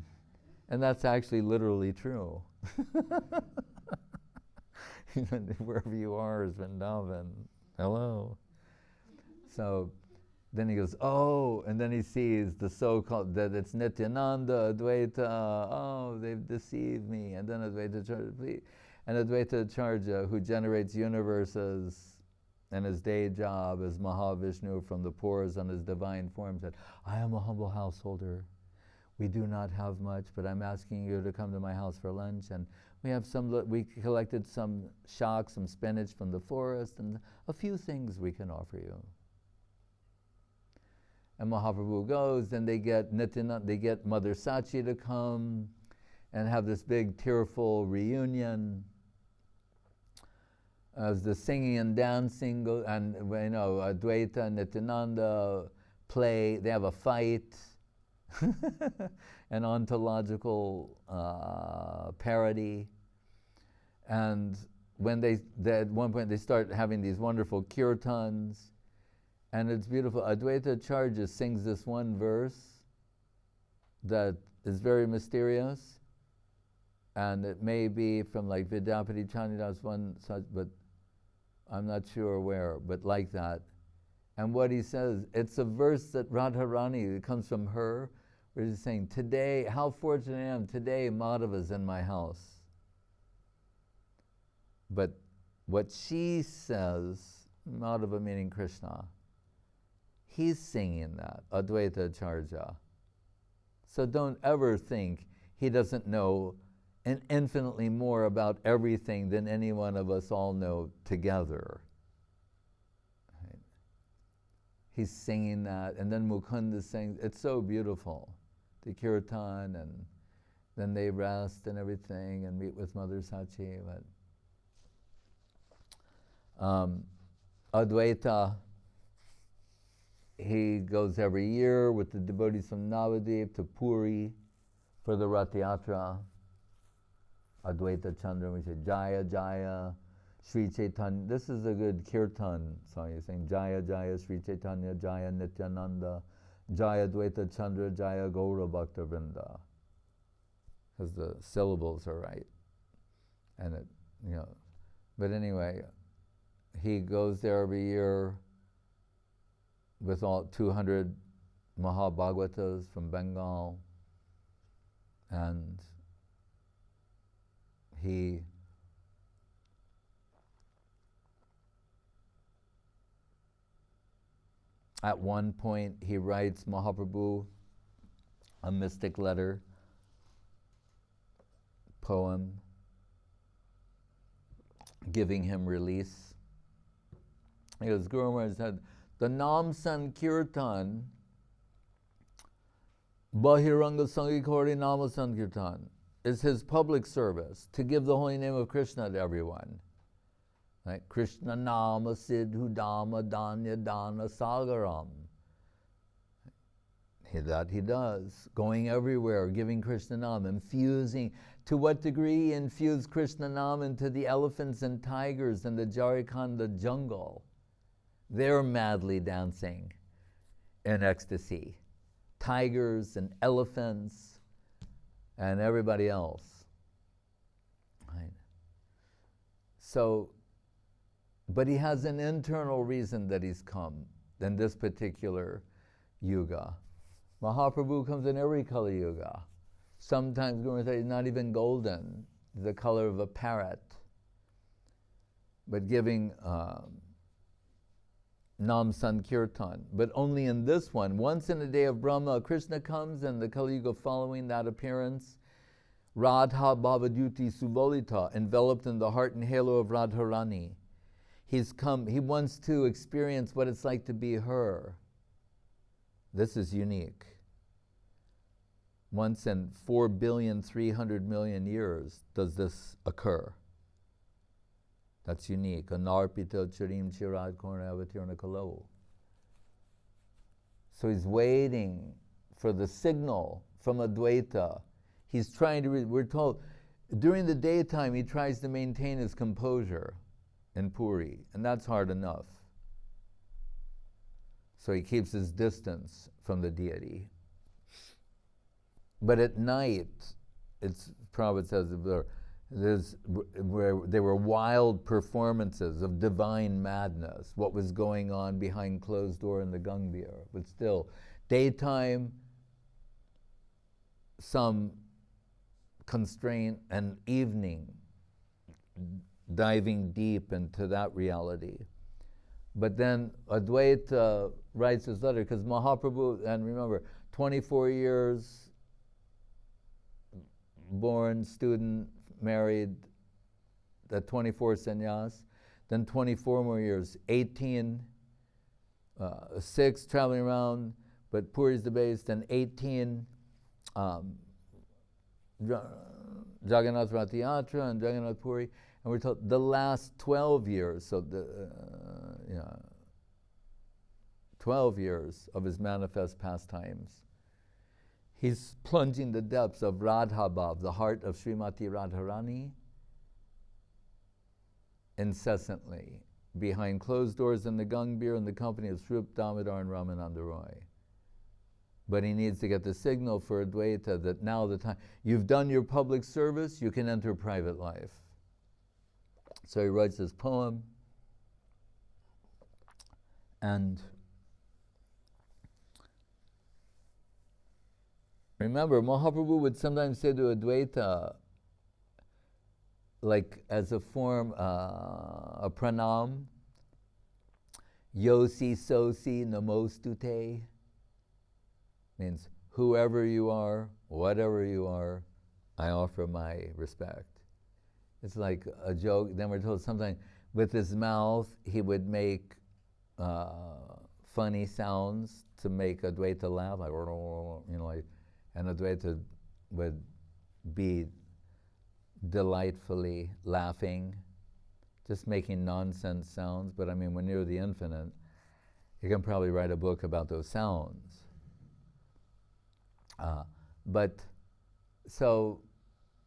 And that's actually literally true. Wherever you are is Vrindavan. Hello. So then he goes, oh, and then he sees the so-called, that it's Nityananda, Advaita, oh, they've deceived me. And then Advaita Acharya, and Advaita Acharya, who generates universes and his day job as Mahavishnu from the pores on his divine form, said, I am a humble householder. We do not have much, but I'm asking you to come to my house for lunch. And we collected some shak, some spinach from the forest, and a few things we can offer you. And Mahaprabhu goes, and they get Mother Sachi to come and have this big tearful reunion. As the singing and dancing go, and Advaita and Nityananda play, they have a fight, an ontological parody. And when at one point they start having these wonderful kirtans, and it's beautiful. Advaita Acharya sings this one verse that is very mysterious, and it may be from like Vidyapati Chandidas one such, but I'm not sure where, but like that. And what he says, it's a verse that Radharani, it comes from her, where he's saying, today, how fortunate I am, today Madhava's in my house. But what she says, Madhava meaning Krishna, he's singing that, Advaita Acharya. So don't ever think he doesn't know and infinitely more about everything than any one of us all know together. Right? He's singing that, and then Mukunda sings. It's so beautiful, the kirtan, and then they rest and everything and meet with Mother Sachi. But Advaita, he goes every year with the devotees from Navadip to Puri for the Rath Yatra. Advaita Chandra, we say Jaya Jaya Sri Chaitanya. This is a good kirtan song. You're saying Jaya Jaya Sri Chaitanya, Jaya Nityananda, Jaya Advaita Chandra, Jaya Gaura Bhakta Vrinda. Because the syllables are right. And it, but anyway, he goes there every year with all 200 Mahabhagavatas from Bengal, and he at one point he writes Mahaprabhu a mystic letter, poem, giving him release. He goes, Guru Maharaj said, the Nam Sankirtan, Bahiranga Sangikori Nama Sankirtan, is his public service to give the holy name of Krishna to everyone. Right? Krishna nama siddhu dhamma danya dana sagaram. That he does, going everywhere, giving Krishna Nam, infusing. To what degree he infused Krishna Nam into the elephants and tigers in the Jharkhand jungle? They're madly dancing in ecstasy. Tigers and elephants and everybody else. Right? So, but he has an internal reason that he's come in this particular yuga. Mahaprabhu comes in every Kali Yuga. Sometimes we're going to say he's not even golden, the color of a parrot, but giving Nam Sankirtan. But only in this one, once in a day of Brahma, Krishna comes, and the Kali Yuga following that appearance, Radha Bhavaduti Subolita, enveloped in the heart and halo of Radharani. He's come, he wants to experience what it's like to be her. This is unique. Once in 4,300,000,000 years does this occur. That's unique. Anarpita Charim Chirad Korna Avatirna Kalo. So he's waiting for the signal from Advaita. He's trying to, we're told, during the daytime he tries to maintain his composure in Puri, and that's hard enough. So he keeps his distance from the deity. But at night, it's Prabhupada says where there were wild performances of divine madness, what was going on behind closed door in the Gangbir. But still, daytime, some constraint, and evening, diving deep into that reality. But then Advaita writes his letter, because Mahaprabhu, and remember, 24 years, born, student, married, at 24 sannyas, then 24 more years, 18, 6 traveling around, but Puri is the base, then 18 Jagannath Rath Yatra and Jagannath Puri, and we're told the last 12 years, so 12 years of his manifest pastimes, he's plunging the depths of Radha Bhav, the heart of Srimati Radharani, incessantly, behind closed doors in the Gangbir in the company of Srup Damodar and Ramananda Roy. But he needs to get the signal for Advaita that now the time, you've done your public service, you can enter private life. So he writes this poem, and remember, Mahaprabhu would sometimes say to Advaita, like as a form, a pranam, Yosi Sosi Namostute, means whoever you are, whatever you are, I offer my respect. It's like a joke. Then we're told sometimes with his mouth he would make funny sounds to make Advaita laugh, like, like, and Advaita would be delightfully laughing, just making nonsense sounds. But I mean, when you're the infinite, you can probably write a book about those sounds. But so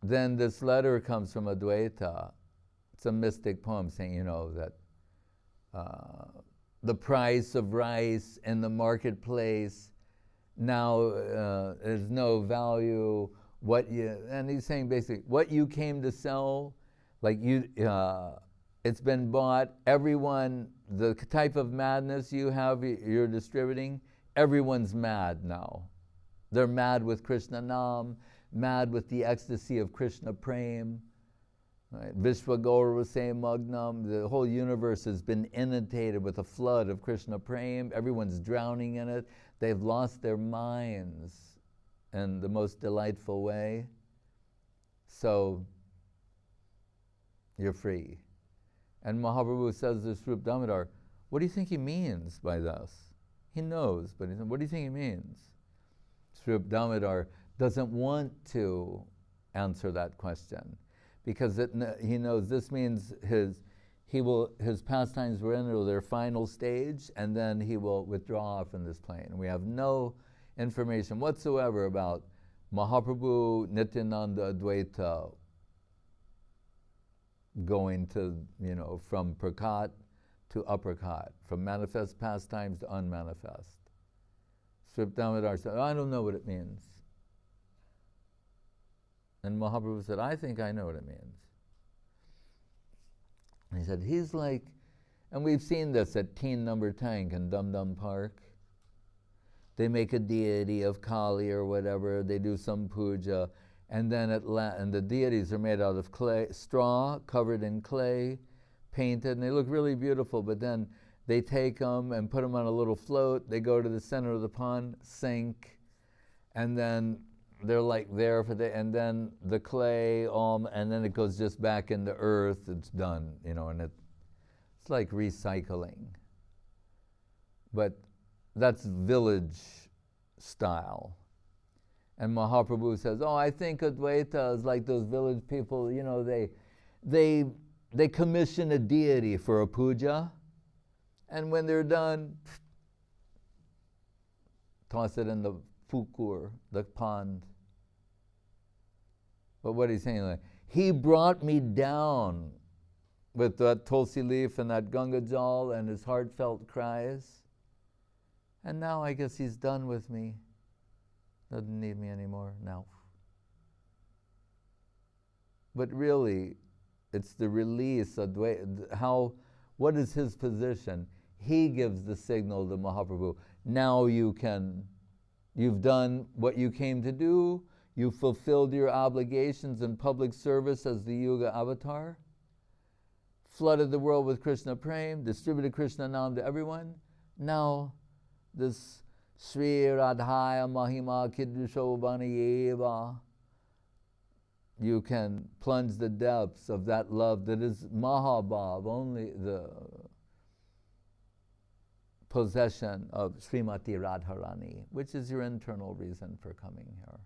then this letter comes from Advaita. It's a mystic poem saying, that the price of rice in the marketplace now is no value. And he's saying basically, what you came to sell, like it's been bought. Everyone, the type of madness you have, you're distributing, everyone's mad now. They're mad with Krishna Nam, mad with the ecstasy of Krishna Prem. Right? Vishwagaura Magnam, the whole universe has been inundated with a flood of Krishna Prem. Everyone's drowning in it. They've lost their minds in the most delightful way. So you're free. And Mahaprabhu says to Srup Damodar, what do you think he means by this? He knows, but he said, what do you think he means? Srup Damodar doesn't want to answer that question because he knows this means his pastimes will enter their final stage, and then he will withdraw from this plane. We have no information whatsoever about Mahaprabhu Nityananda Advaita going to, from prakat to aprakat, from manifest pastimes to unmanifest. Srip Damodar said, I don't know what it means. And Mahaprabhu said, I think I know what it means. And he said, he's like, and we've seen this at Teen Number Tank in Dum Dum Park. They make a deity of Kali or whatever, they do some puja, and then and the deities are made out of clay, straw, covered in clay, painted, and they look really beautiful, but then they take them and put them on a little float, they go to the center of the pond, sink, and then they're like there and then the clay, and then it goes just back into earth, it's done, and it's like recycling. But that's village style. And Mahaprabhu says, I think Advaita is like those village people, they commission a deity for a puja, and when they're done, toss it in the pukur, the pond. But what he's saying, like, he brought me down with that tulsi leaf and that Ganga Jal and his heartfelt cries, and now I guess he's done with me. Doesn't need me anymore now. But really, it's the release of what is his position? He gives the signal to Mahaprabhu. Now you've done what you came to do, you fulfilled your obligations in public service as the Yuga avatar, flooded the world with Krishna Prem, distributed Krishna Nam to everyone. Now this Sri Radhaya Mahima Kiddushobani Eva, you can plunge the depths of that love that is Mahabhav, only the possession of Srimati Radharani, which is your internal reason for coming here.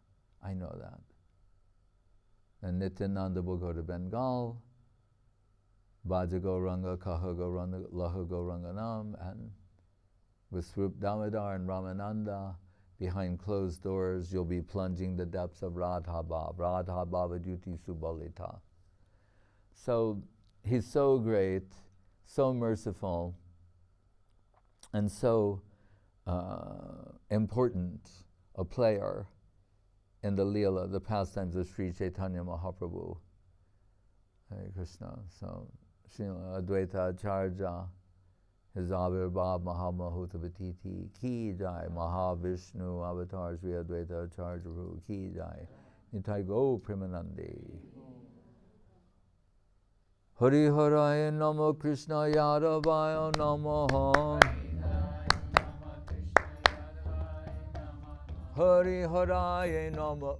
I know that. And Nityananda will go to Bengal, Bhaja Gauranga, Kaha Gauranga, Laha Gauranganam, and with Swarup Damodar and Ramananda, behind closed doors, you'll be plunging the depths of Radha Bhav, Radha Bhavaduti Subalita. So he's so great, so merciful, and so important a player in the Leela, the pastimes of Sri Chaitanya Mahaprabhu. Hare Krishna. So Srila Advaita Acharya, his Avirbhav Mahamahutavatiti, Ki Jai, Mahavishnu Avatar Sri Advaita Acharya Prabhu, Ki Jai, Nitai Go Premanandi. Hari Haraya Namo Krishna Yadavaya Namaha. Hari Haraya Namo.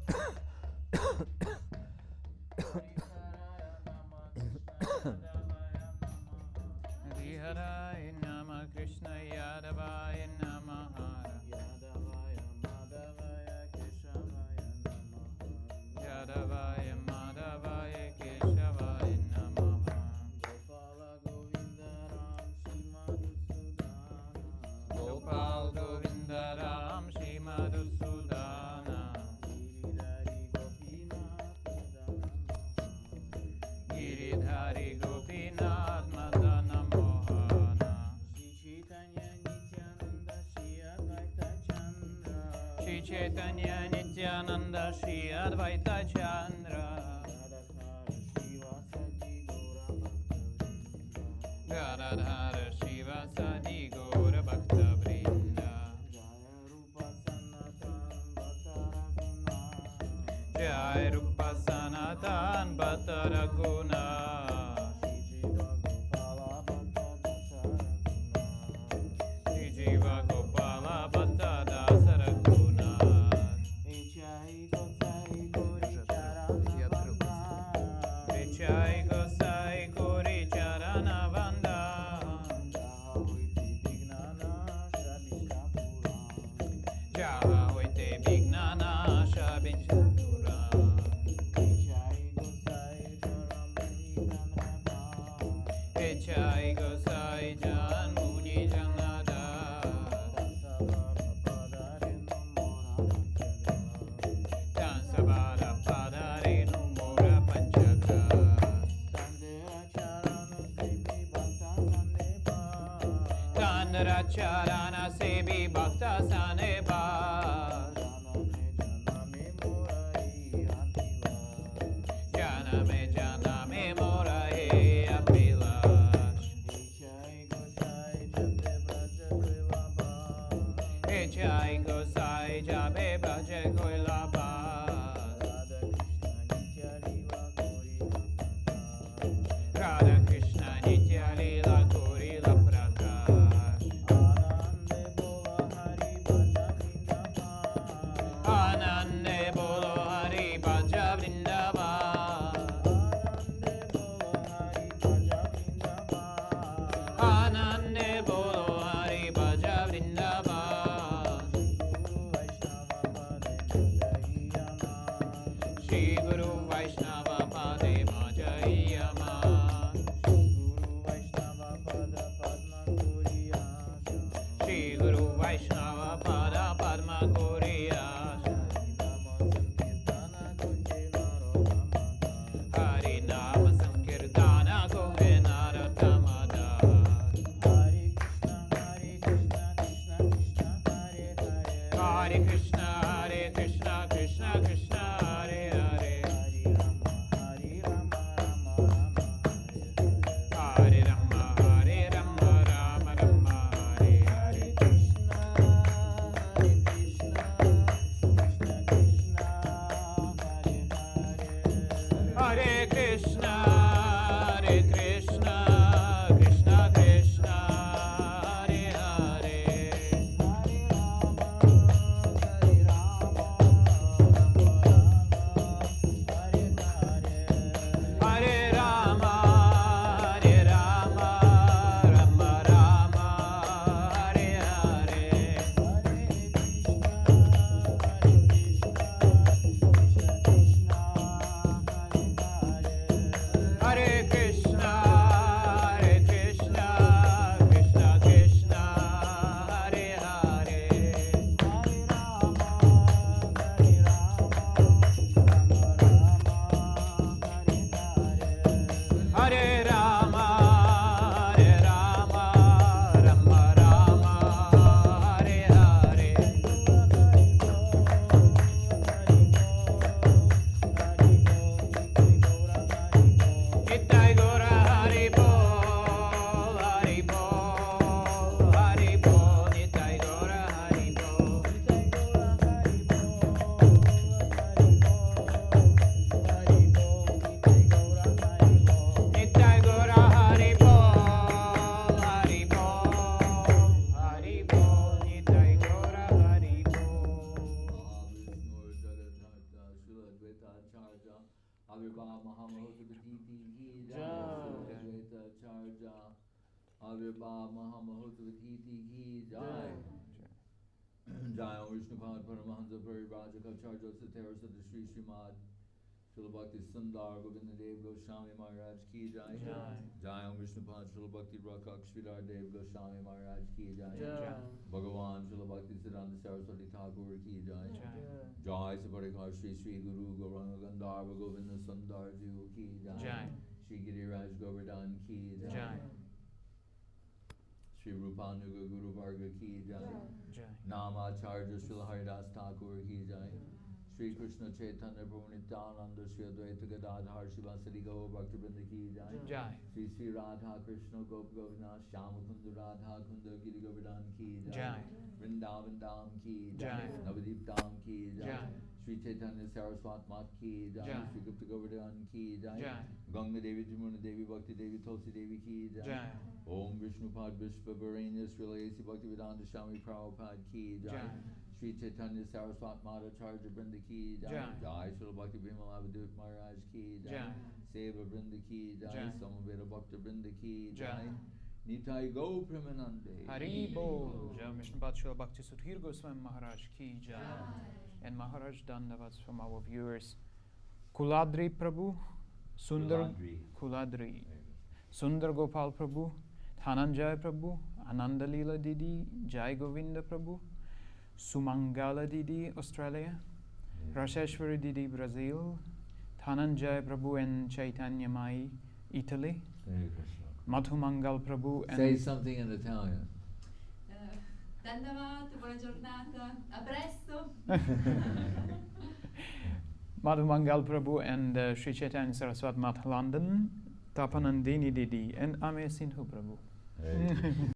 Hari Haraya Nama Krishna Yadavaya Namaha. Yadavaya Madhavaya Keshavaya Namaha. Yadavaya Madhavaya Keshavaya Namaha. Gopala Govinda Ram Shri Madhusudana. Gopal Govinda Ram Shri Madhusudana. Giridhari Gopinath Madana Mohana. Shri Chaitanya Nityananda Shri Advaita Chandra. Gadadhara Shiva Sadi Gaura Bhakta Vrinda. Jai Rupa Sanatan Bhatta Raguna. Sri Jiva Gopala Bhatta Dasa Raguna. Vichai Gosai Kori Charana Vanda. Jaha Hoite Vignana Shabinchapura. Jai Gosai Jan Muni Janada Tansabara Padare Numora Panchaka Tandara Charana Sebi Bhakta Saneba Janame Janame Mora He Apilash Jai Gosai Jabe Bhaje Koilaba Radha Krishna Nitya Lila Gorila Prakash Anande Bolo Hari Bhaja Vrindavan Anande Bolo Hari Bhaja Vrindavan Shri Guru Vaishnava Pade Majayama Shri Guru Vaishnava Pada Padma Kuriya Hari Nama Sankirtana Govinara Tamada Hare Krishna Krishna Krishna Hare Hare Hare Rama Rama Rama Hare Hare Hare Krishna Krishna Krishna Hare Hare Hare Rama Rama Rama Hare Hare Hare Krishna Krishna Krishna Hare Hare Hare Rama Rama Rama Hare Hare Nitai Gora Hari Bol Hari Bol Hari Bol Nitai Gora Hari Bol Nitai Gora Hari Bol Hari Bol Hari Bol Nitai Gora Hari Avirbhav Mahamahotavaditi ki jai. Jai Om Vishnupad Paramahansa Parivrajakacharya Satara Sada Sri Srimad Srila Bhakti Sundar Govinda Dev Goswami Maharaj ki jai. Jai Om Vishnupad Srila Bhakti Rakak Sridhar Dev Goswami Maharaj ki jai. Bhagavan Srila Bhakti Siddhanta Saraswati Thakur ki jai. Jai Saparikar Sri Sri Guru Gauranga Gandharva Govinda Sundar Ji ki jai. Sri Giriraj Govardhan ki jai. Sri Rupanuga Guru Varga ki jai. Namacharya Srila Haridas Thakur ki jai. Sri Krishna Chaitanya Prabhu Nityananda Sri Advaita Gadadhar Shivasari Gaur Bhaktivinoda ki jai. Sri Sri Radha Krishna Gop Govina Shyama Kunda Radha Kunda Giri Govardhan ki jai. Vrindavan Dham ki jai. Navadip Dham ki jai. Sri Chaitanya Saraswat Mat ki jai. Sri Gupta Govardhan ki jai. Ganga Devi Jamuna Devi Bhakti Devi Tulsi Devi ki jai. Om Vishnupad Vishvavarenya Srila A.C. Bhaktivedanta Swami Prabhupada ki jai. Sri Chaitanya Saraswat Madhacharya Brinda ki jai. Jai Srila Bhakti Vimalavadut Maharaj ki jai. Seva Brinda ki jai. Samaveda Bhakta Brinda ki jai. Nitai Go Premanande. Hari Bol. Jai Vishnupad Srila Bhakti Sudhir Goswami Maharaj ki jai. And Maharaj Dandavats from our viewers. Kuladri Prabhu, Sundar Kuladri. Sundar Gopal Prabhu, Dhananjay Prabhu, Ananda Leela Didi, Jai Govinda Prabhu, Sumangala Didi, Australia, Raseshwari Didi, Brazil, Dhananjay Prabhu and Chaitanya Mai, Italy, Hare Krishna. Madhumangal Prabhu and Say something in Italian. Dandavat, buona giornata, a presto. Madhumangal Prabhu and Sri Chaitanya Saraswat Math London, Tapanandini Didi and Ame Sindhu Prabhu.